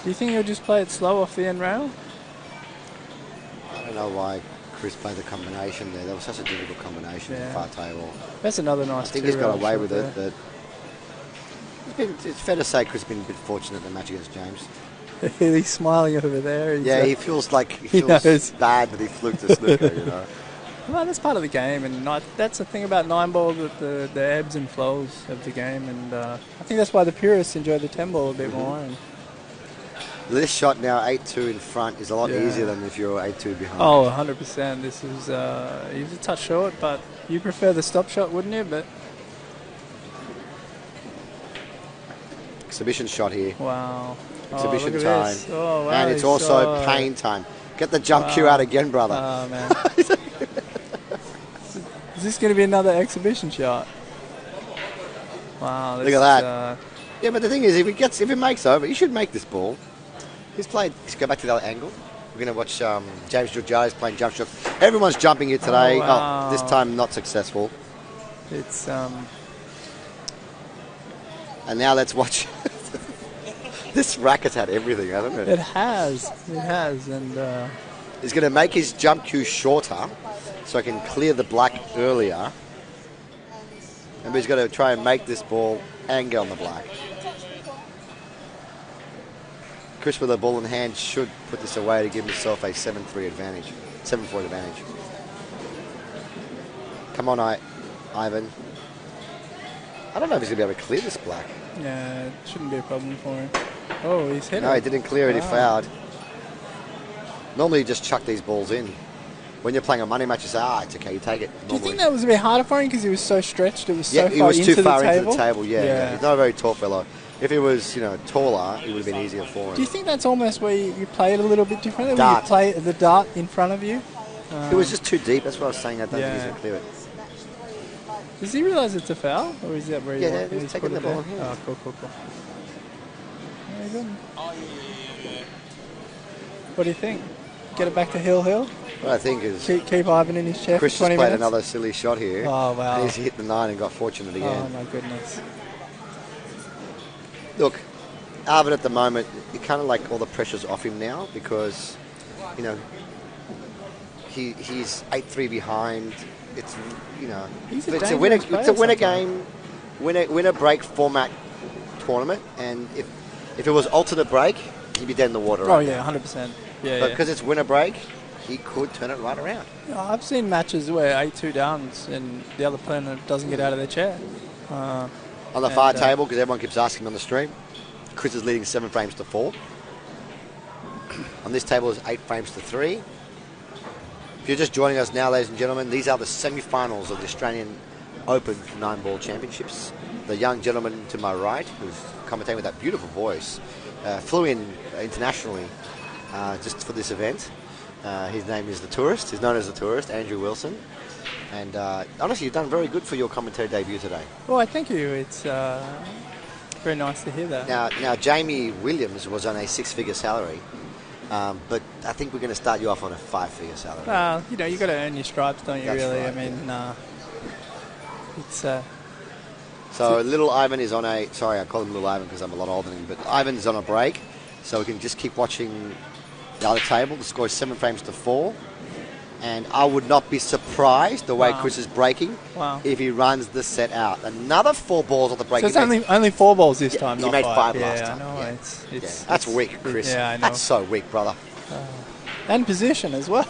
Do you think he'll just play it slow off the end rail? I don't know why Chris played the combination there. That was such a difficult combination in the far table. That's another nice. I think he's got away with it, but it's fair to say Chris has been a bit fortunate in the match against James. He's smiling over there. Yeah, he feels like he feels bad that he fluked the snooker, you know. Well, that's part of the game, and that's the thing about 9-ball, that the ebbs and flows of the game, and I think that's why the purists enjoy the 10-ball a bit more. And this shot now, 8-2 in front, is a lot easier than if you're 8-2 behind. Oh, 100%. This is he was a touch short, but you prefer the stop shot, wouldn't you? But exhibition shot here. Exhibition Exhibition time. this. Oh, wow, and it's also pain time. Get the jump cue out again, brother. Oh, man. Is this going to be another exhibition shot? Wow. Look at that. Yeah, but the thing is, if he makes over, he should make this ball. He's played. Let's go back to the other angle. We're going to watch James Wjiaya playing jump shot. Everyone's jumping here today. wow. This time not successful. It's And now let's watch. This racket's had everything, hasn't it? It has, and he's going to make his jump cue shorter, so he can clear the black earlier. And he's going to try and make this ball and go on the black. Chris with the ball in hand should put this away to give himself a 7-3 advantage, 7-4 advantage. Come on, Ivan. I don't know if he's going to be able to clear this black. yeah, it shouldn't be a problem for him. Oh, he's hit it. No, he didn't clear it. He fouled. Normally, you just chuck these balls in. When you're playing a money match, you say, it's okay, you take it. Normally. Do you think that was a bit harder for him because he was so stretched? It was so far he was too far into into the table. Yeah. He's not a very tall fellow. If he was, taller, it would have been easier for him. Do you think that's almost where you play it a little bit differently? Dart. Where you play the dart in front of you? It was just too deep. That's what I was saying. I don't think he's going to clear it. Does he realise it's a foul? Or is that where he's taking the ball here. Oh, cool. Very good. What do you think? Get it back to Hill? What I think is Keep Ivan in his chair Chris for 20 just played minutes? another silly shot here. Oh, wow. And he's hit the 9 and got fortunate again. Oh, my goodness. Look, Alvin at the moment, he kind of like all the pressure's off him now because, he's 8-3 behind. It's, He's it's a winner sometimes. game, winner break format tournament, and if it was alternate break, he'd be dead in the water. Oh, yeah, 100%. But because it's winner break, he could turn it right around. I've seen matches where 8-2 downs and the other player doesn't get out of their chair. On the far table, because everyone keeps asking on the stream, Chris is leading 7 frames to 4. On this table is 8 frames to 3. If you're just joining us now, ladies and gentlemen, these are the semi-finals of the Australian Open 9-ball championships. The young gentleman to my right, who's commentating with that beautiful voice, flew in internationally just for this event. His name is The Tourist. He's known as The Tourist, Andrew Wilson. And honestly, you've done very good for your commentary debut today. Well, thank you. It's very nice to hear that. Now, Jamie Williams was on a 6-figure salary, but I think we're going to start you off on a 5-figure salary. You got to earn your stripes, don't you? That's Really? right, I mean, it's. So little Ivan is on a. Sorry, I call him little Ivan because I'm a lot older than him. But Ivan's on a break, so we can just keep watching the other table. The score is 7 frames to 4. And I would not be surprised the way Chris is breaking if he runs the set out. Another 4 balls on the break. So it's only 4 balls this time, he not made 5. last time. I know. Yeah. That's weak, Chris. Yeah, I know. That's so weak, brother. And position as well.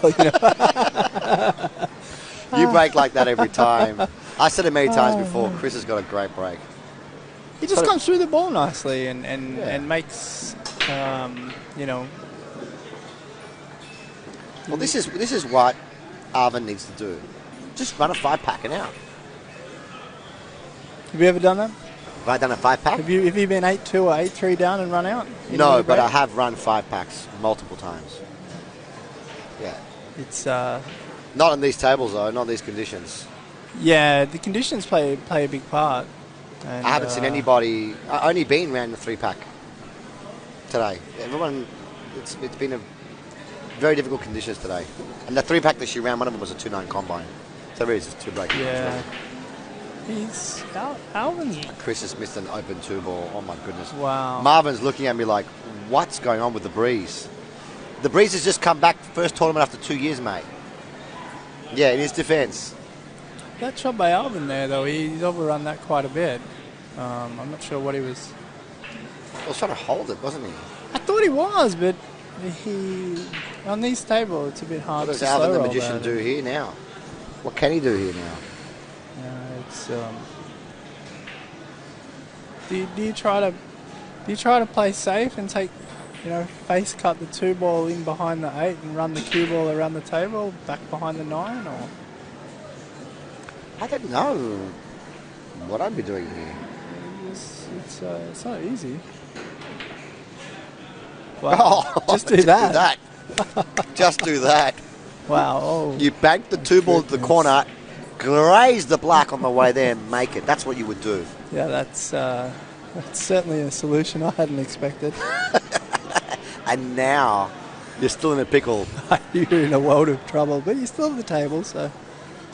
break like that every time. I said it many times before. Chris has got a great break. He just comes through the ball nicely and makes, you know. Well, this is what Alvin needs to do. Just run a 5-pack and out. Have you ever done that? Have I done a 5-pack? Have you been 8-2 or 8-3 down and run out? No, but I have run 5-packs multiple times. Yeah. It's not on these tables though, not in these conditions. yeah, the conditions play a big part. And, I haven't seen anybody. I only been around the 3-pack today. Everyone, it's been a very difficult conditions today. And the 3-pack that she ran, one of them was a 2-9 combine. So really, it's just 2 breaks. Yeah. He's Alvin. Chris has missed an open 2-ball. Oh my goodness. Wow. Marvin's looking at me like, what's going on with the breeze? The breeze has just come back first tournament after 2 years, mate. Yeah, in his defence. That shot by Alvin there, though, he's overrun that quite a bit. I'm not sure what he was. He was trying to hold it, wasn't he? I thought he was, but he on these tables it's a bit hard. What does to Alvin slow the roll magician that. do here now? What can he do here now? It's do you try to play safe and take, you know, face cut the 2-ball in behind the 8 and run the cue ball around the table back behind the 9, or? I don't know what I'd be doing here. It's not easy. Wow. Just do that. Just do that. Wow. Oh. You bank the 2-ball to the corner, graze the black on the way there, and make it. That's what you would do. Yeah, that's certainly a solution I hadn't expected. And now you're still in a pickle. You're in a world of trouble, but you're still at the table, so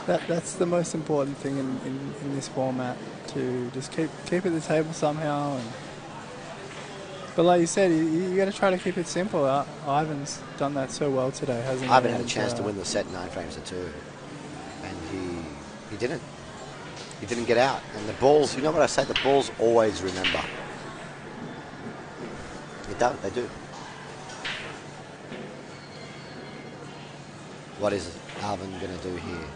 that's the most important thing in this format, to just keep at the table somehow. But like you said, you got to try to keep it simple. Ivan's done that so well today, hasn't he? Ivan had a chance to win the set 9 frames to 2, and he didn't. He didn't get out. And the balls, you know what I say, the balls always remember. They do. What is Alvin going to do here?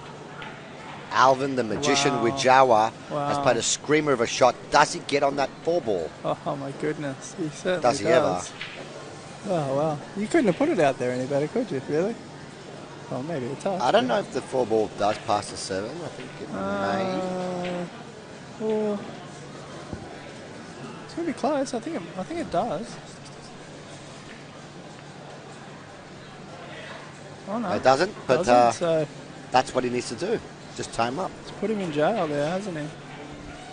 Alvin, the magician, Wjiaya, has played a screamer of a shot. Does he get on that 4-ball? Oh my goodness, he certainly does. He ever? Oh wow, you couldn't have put it out there any better, could you? Really? Well, maybe it's tough. I don't know if the 4-ball does pass the 7. I think it may. Well, it's gonna be close. I think it does. Oh no, It doesn't. But so that's what he needs to do. Just tie him up. It's put him in jail there, hasn't he?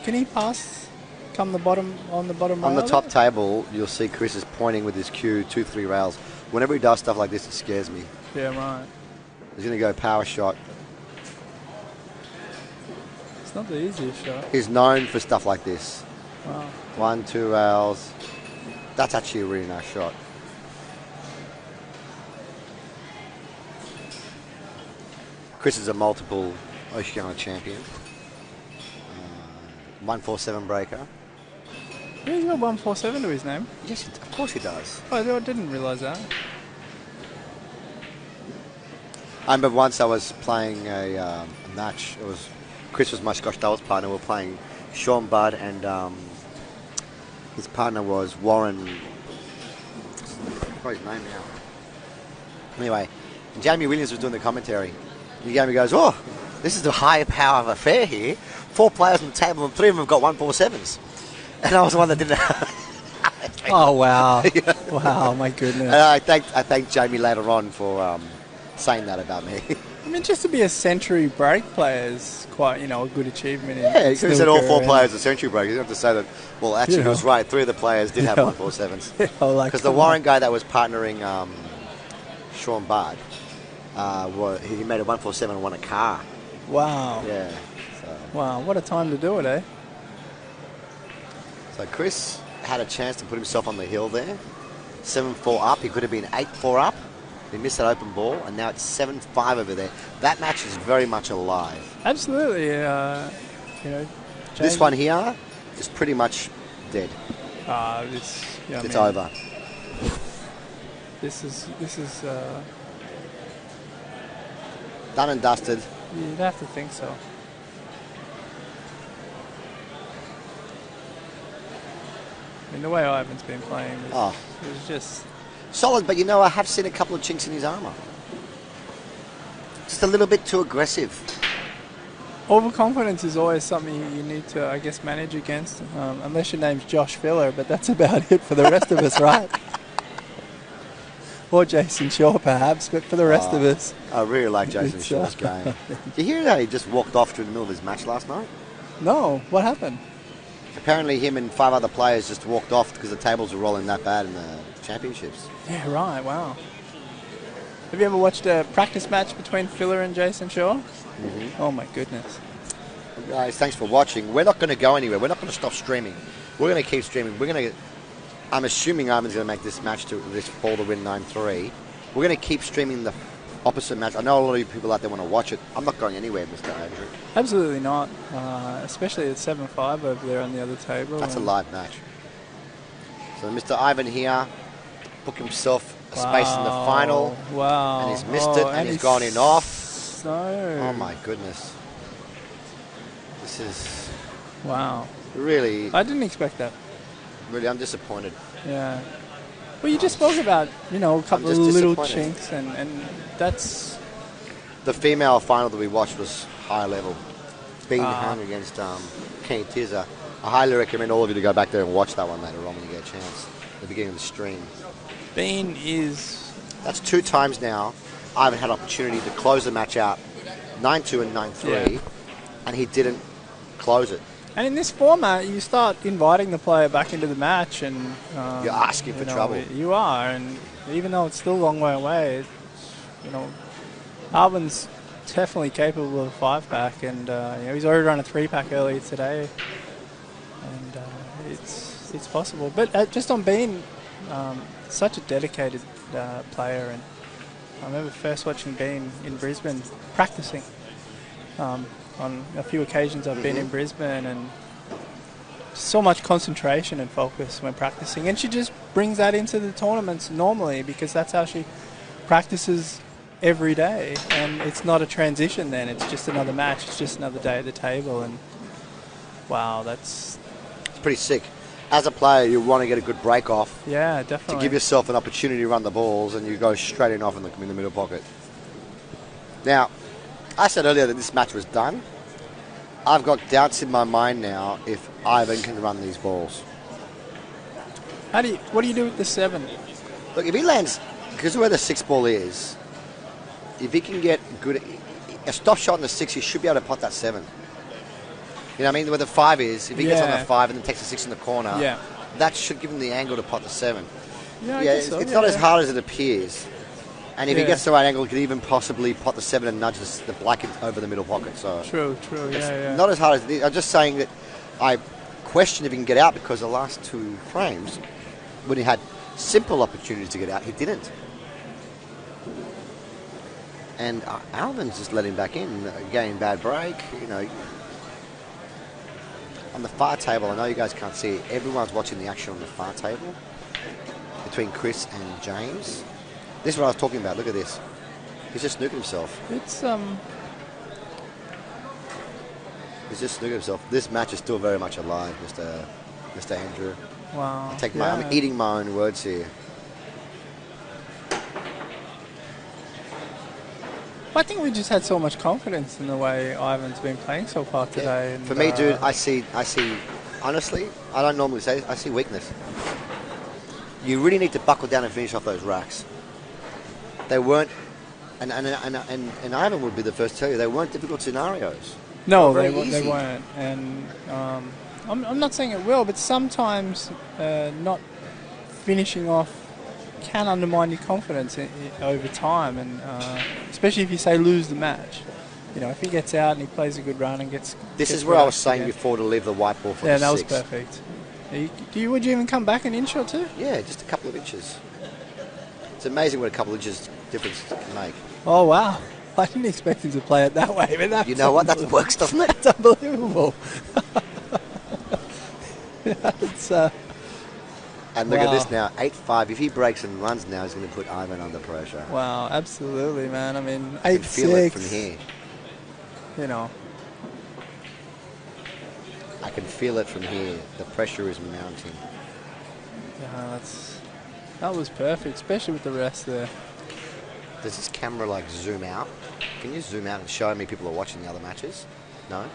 Can he pass? Come the bottom on the bottom. On the rail top there? table, you'll see Chris is pointing with his cue 2-3 rails. Whenever he does stuff like this, it scares me. Yeah, right. He's going to go power shot. It's not the easiest shot. He's known for stuff like this. Wow. 1-2 rails. That's actually a really nice shot. Chris is a multiple Oceania champion. 147 breaker. Yeah, he's got 147 to his name. Yes, of course he does. Oh, I didn't realise that. I remember once I was playing a match. It was Chris was my Scotch doubles partner. We were playing Sean Budd, and his partner was Warren. What's his name now? Anyway, and Jamie Williams was doing the commentary. And Jamie goes, "Oh, this is the high power affair here. 4 players on the table, and 3 of them have got 147s." And I was the one that didn't. Oh wow! Yeah. Wow, my goodness! And I thanked Jamie later on for saying that about me. I mean, just to be a century break player is quite, a good achievement. Yeah, he said all 4 players are century breakers. You don't have to say that. Well, actually, he was right. 3 of the players did have 147s. Because the Warren guy that was partnering Sean Budd, he made a 147 and won a car. Wow! Yeah. So. Wow! What a time to do it, eh? So Chris had a chance to put himself on the hill there. 7-4 up. He could have been 8-4 up. He missed that open ball, and now it's 7-5 over there. That match is very much alive. Absolutely. This one here is pretty much dead. It's over. This is done and dusted. You'd have to think so. I mean, the way Ivan's been playing is just... Solid, but I have seen a couple of chinks in his armour. Just a little bit too aggressive. Overconfidence is always something you need to, I guess, manage against, unless your name's Josh Filler, but that's about it for the rest of us, right? Or Jason Shaw, perhaps, but for the rest of us... I really like Jason Shaw's game. Did you hear how he just walked off through the middle of his match last night? No, what happened? Apparently him and 5 other players just walked off because the tables were rolling that bad in the championships. Yeah, right, wow. Have you ever watched a practice match between Filler and Jason Shaw? Mm-hmm. Oh my goodness. Well, guys, thanks for watching. We're not going to go anywhere. We're not going to stop streaming. We're going to keep streaming. I'm assuming Ivan's going to make this match to this fall to win 9-3. We're going to keep streaming the opposite match. I know a lot of you people out there want to watch it. I'm not going anywhere, Mr. Andrew. Absolutely not. Especially at 7-5 over there on the other table. That's a live match. So Mr. Ivan here booked himself a space in the final. Wow. And he's missed it, and he's gone in off. No. Oh my goodness. This is wow. Really... I didn't expect that. Really, I'm disappointed. Yeah. Well, you just spoke about, a couple of little chinks, and that's... The female final that we watched was high level. Being hung against Kenny Tizza. I highly recommend all of you to go back there and watch that one later on when you get a chance. At the beginning of the stream. Bean is... That's 2 times now I haven't had opportunity to close the match out 9-2 and 9-3, and he didn't close it. And in this format, you start inviting the player back into the match, and you're asking for trouble. You are, and even though it's still a long way away, Alvin's definitely capable of a 5-pack, and he's already run a 3-pack earlier today, and it's possible. But just on Bean, such a dedicated player, and I remember first watching Bean in Brisbane practicing. On a few occasions I've been in Brisbane, and so much concentration and focus when practicing, and she just brings that into the tournaments normally because that's how she practices every day, and it's not a transition then, it's just another match, it's just another day at the table, and wow, it's pretty sick. As a player, you want to get a good break off. Yeah, definitely. To give yourself an opportunity to run the balls, and you go straight in off in the middle pocket. Now, I said earlier that this match was done. I've got doubts in my mind now if Ivan can run these balls. What do you do with the 7? Look, if he lands, because of where the 6 ball is, if he can get a stop shot in the 6, he should be able to pot that 7. You know what I mean? Where the 5 is, if he gets on the 5 and then takes the 6 in the corner, that should give him the angle to pot the 7. Yeah, it's not as hard as it appears. And if he gets the right angle, he could even possibly pot the 7 and nudge the black over the middle pocket. So true, not as hard as it is. I'm just saying that I question if he can get out, because the last 2 frames, when he had simple opportunities to get out, he didn't. And Alvin's just let him back in, again, bad break. On the far table, I know you guys can't see it. Everyone's watching the action on the far table between Chris and James. This is what I was talking about. Look at this. He's just snooking himself. He's just snooking himself. This match is still very much alive, Mr. Andrew. Wow. I'm eating my own words here. I think we just had so much confidence in the way Ivan's been playing so far today. Yeah. And For me, dude, I see. Honestly, I don't normally say this, I see weakness. You really need to buckle down and finish off those racks. They weren't, and Ivan would be the first to tell you, they weren't difficult scenarios. No, they weren't. And I'm not saying it will, but sometimes not finishing off can undermine your confidence over time, and especially if you say lose the match. If he gets out and he plays a good run and gets... This is where I was saying before, to leave the white ball for the 6. Yeah, that was perfect. Would you even come back an inch or 2? Yeah, just a couple of inches. It's amazing what a couple of inches difference can make. Oh, wow. I didn't expect him to play it that way. But you know what? That works, doesn't it? That's unbelievable. And look at this now, 8-5. If he breaks and runs now, he's going to put Ivan under pressure. Wow, absolutely, man. I mean, 8-6. I can feel it from here. you know. I can feel it from here. The pressure is mounting. Yeah, that was perfect, especially with the rest there. Does this camera like zoom out? Can you zoom out and show me people are watching the other matches? No?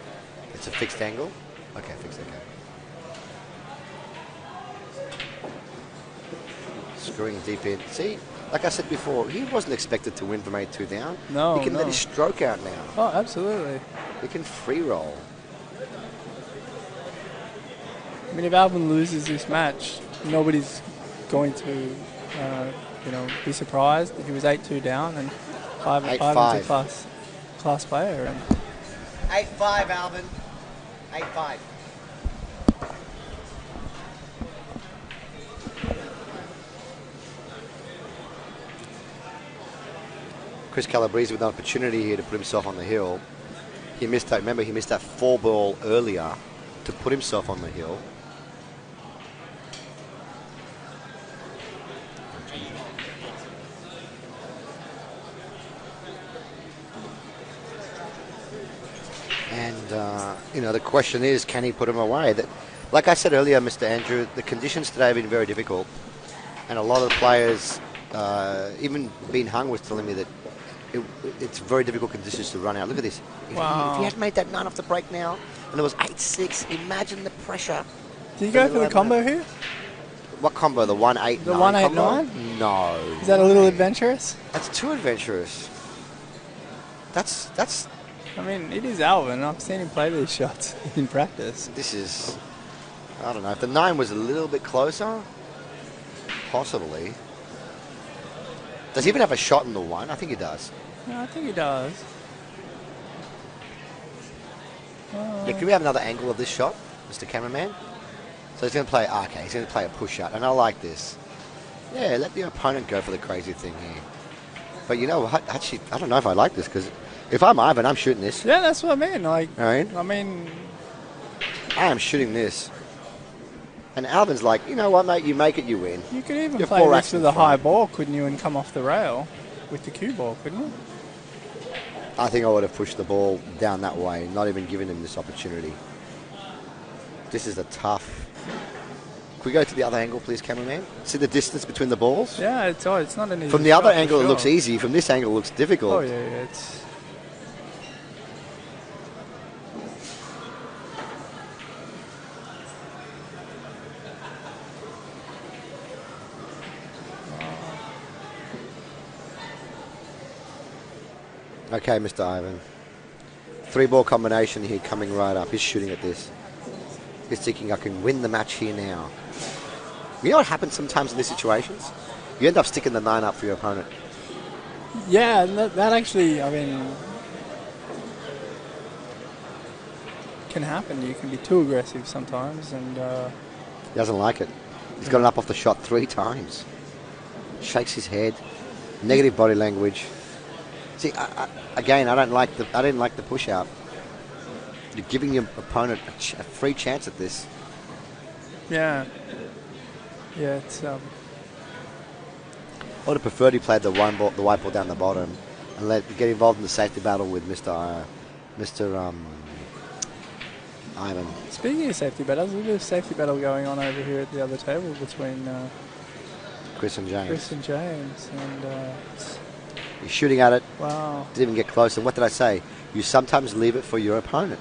It's a fixed angle? Okay, fixed, okay. Screwing deep in. See, like I said before, he wasn't expected to win from 8-2 down. No, He can let his stroke out now. Oh, absolutely. He can free roll. I mean, if Alvin loses this match, nobody's going to, you know, be surprised. He was 8-2 down, and Ivan's a class player. And 8-5, Alvin. 8-5. Chris Calabrese with an opportunity here to put himself on the hill. He missed that. Remember, he missed that 4-ball earlier to put himself on the hill. And, you know, the question is, can he put him away? That, like I said earlier, Mr. Andrew, the conditions today have been very difficult. And a lot of the players, even being hung, was telling me that it's very difficult conditions to run out. Look at this. Wow. If he had made that 9 off the break now, and it was 8-6, imagine the pressure. Did you go for the combo here? What combo? The 1-8-9 The 1-8-9? combo? No. Is that a little adventurous? That's too adventurous. That's. I mean, it is Alvin. I've seen him play these shots in practice. This is. I don't know. If the 9 was a little bit closer, possibly. Does he even have a shot in the 1? I think he does. Yeah, I think he does. Yeah, can we have another angle of this shot, Mr. Cameraman? So he's going to play. Okay, he's going to play a push shot, and I like this. Yeah, let the opponent go for the crazy thing here. But you know what? Actually, I don't know if I like this, because if I'm Ivan, I'm shooting this. Yeah, that's what I mean. Like, right? I mean, I am shooting this. And Alvin's like, you know what, mate? You make it, you win. you could even You're play four this racks with in a high front. ball, couldn't you, and come off the rail with the cue ball, couldn't you? I think I would have pushed the ball down that way, not even giving him this opportunity. This is a tough. Can we go to the other angle, please, cameraman? See the distance between the balls? Yeah, it's not an easy From the other shot, for angle, it sure. looks easy. From this angle, it looks difficult. Oh, yeah, it's... Okay, Mr. Ivan. 3-ball combination here coming right up. He's shooting at this. He's thinking, I can win the match here now. You know what happens sometimes in these situations? You end up sticking the 9 up for your opponent. Yeah, and that actually, I mean, can happen. You can be too aggressive sometimes, and He doesn't like it. He's got it up off the shot 3 times. Shakes his head. Negative body language. See, again, I didn't like the push out. You're giving your opponent a free chance at this. yeah, it's I would have preferred he played the white ball down the bottom and get involved in the safety battle with Mr. Ivan. Speaking of safety battles, there's a bit of safety battle going on over here at the other table between Chris and James. Chris and James, and He's shooting at it. wow, Didn't even get close. And what did I say? You sometimes leave it for your opponent.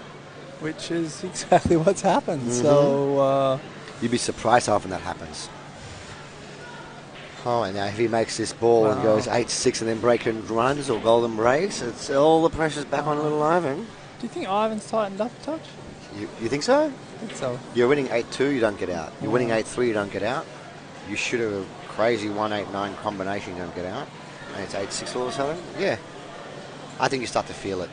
which is exactly what's happened. Mm-hmm. So You'd be surprised how often that happens. Oh, and now if he makes this ball and goes 8-6 and then breaking runs or golden breaks, it's all the pressure's back on little Ivan. do you think Ivan's tightened up a touch? You think so? I think so. You're winning 8-2, you don't get out. You're winning 8-3, you don't get out. You shoot a crazy 1-8-9 combination, you don't get out. And it's 8-6 all of a sudden? Yeah. I think you start to feel it.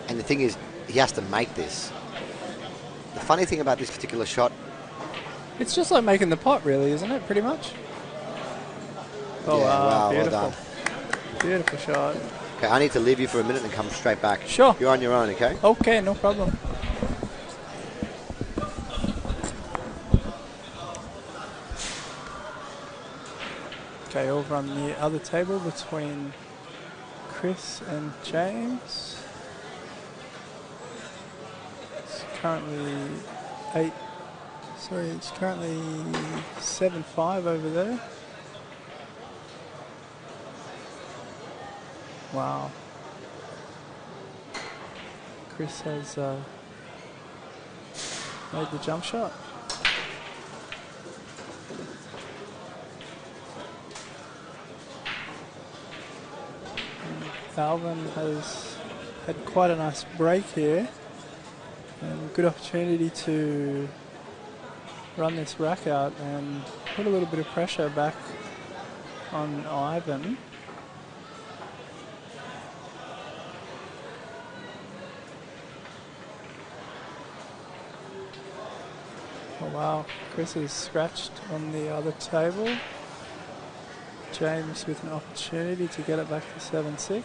And the thing is, he has to make this. The funny thing about this particular shot, It's just like making the pot, really, isn't it? Pretty much. Oh, yeah, wow, beautiful. well done. Beautiful shot. Okay, I need to leave you for a minute and come straight back. Sure. You're on your own, okay? Okay, no problem. Okay, over on the other table between Chris and James. It's currently it's currently 7-5 over there. Wow. Chris has made the jump shot. Alvin has had quite a nice break here and good opportunity to run this rack out and put a little bit of pressure back on Ivan. Oh wow, Chris is scratched on the other table. James with an opportunity to get it back to 7-6.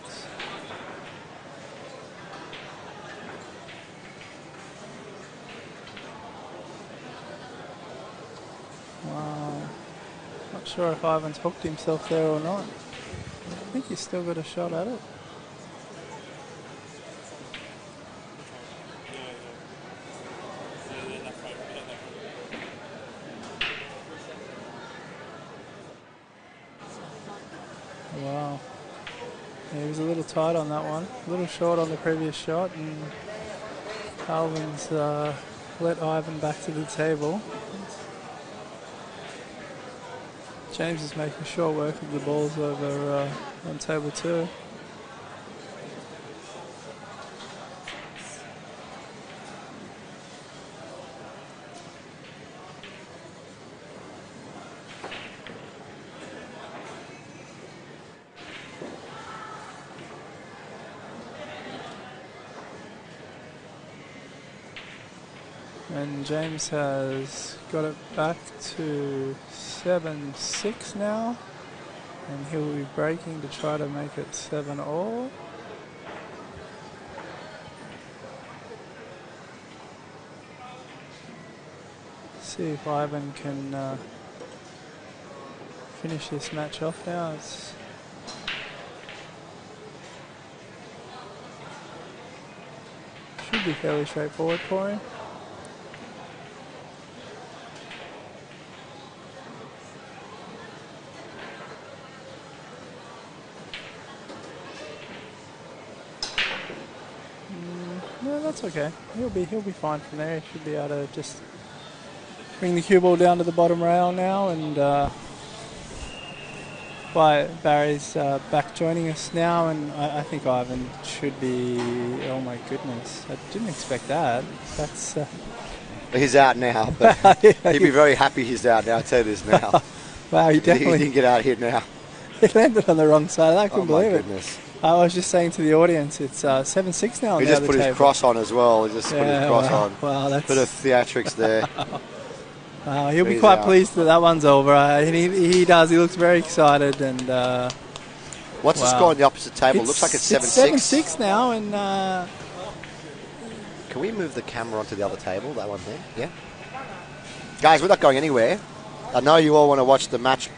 Wow. Not sure if Ivan's hooked himself there or not. I think he's still got a shot at it. Wow. Yeah, he was a little tight on that one. A little short on the previous shot, and Alvin's let Ivan back to the table. James is making short work of the balls over on table 2. And James has got it back to 7-6 now, and he'll be breaking to try to make it 7-all. See if Ivan can finish this match off now. Should be fairly straightforward for him. No, that's okay. He'll be fine from there. He should be able to just bring the cue ball down to the bottom rail now, and Barry's back joining us now, and I think Ivan should be. Oh my goodness! I didn't expect that. That's. He's out now, but he'd be very happy he's out now. I'll tell you this now. Wow, he definitely he didn't get out here now. He landed on the wrong side. I couldn't believe it. Goodness. I was just saying to the audience, it's 7-6 now on he the just other put his table. cross on as well. He just put his cross on. Wow, that's... Bit of theatrics there. He'll be quite pleased that one's over. He does. He looks very excited. And what's the score on the opposite table? Looks like it's 7-6. 7-6 now. And can we move the camera onto the other table? That one there. Yeah. Guys, we're not going anywhere. I know you all want to watch the match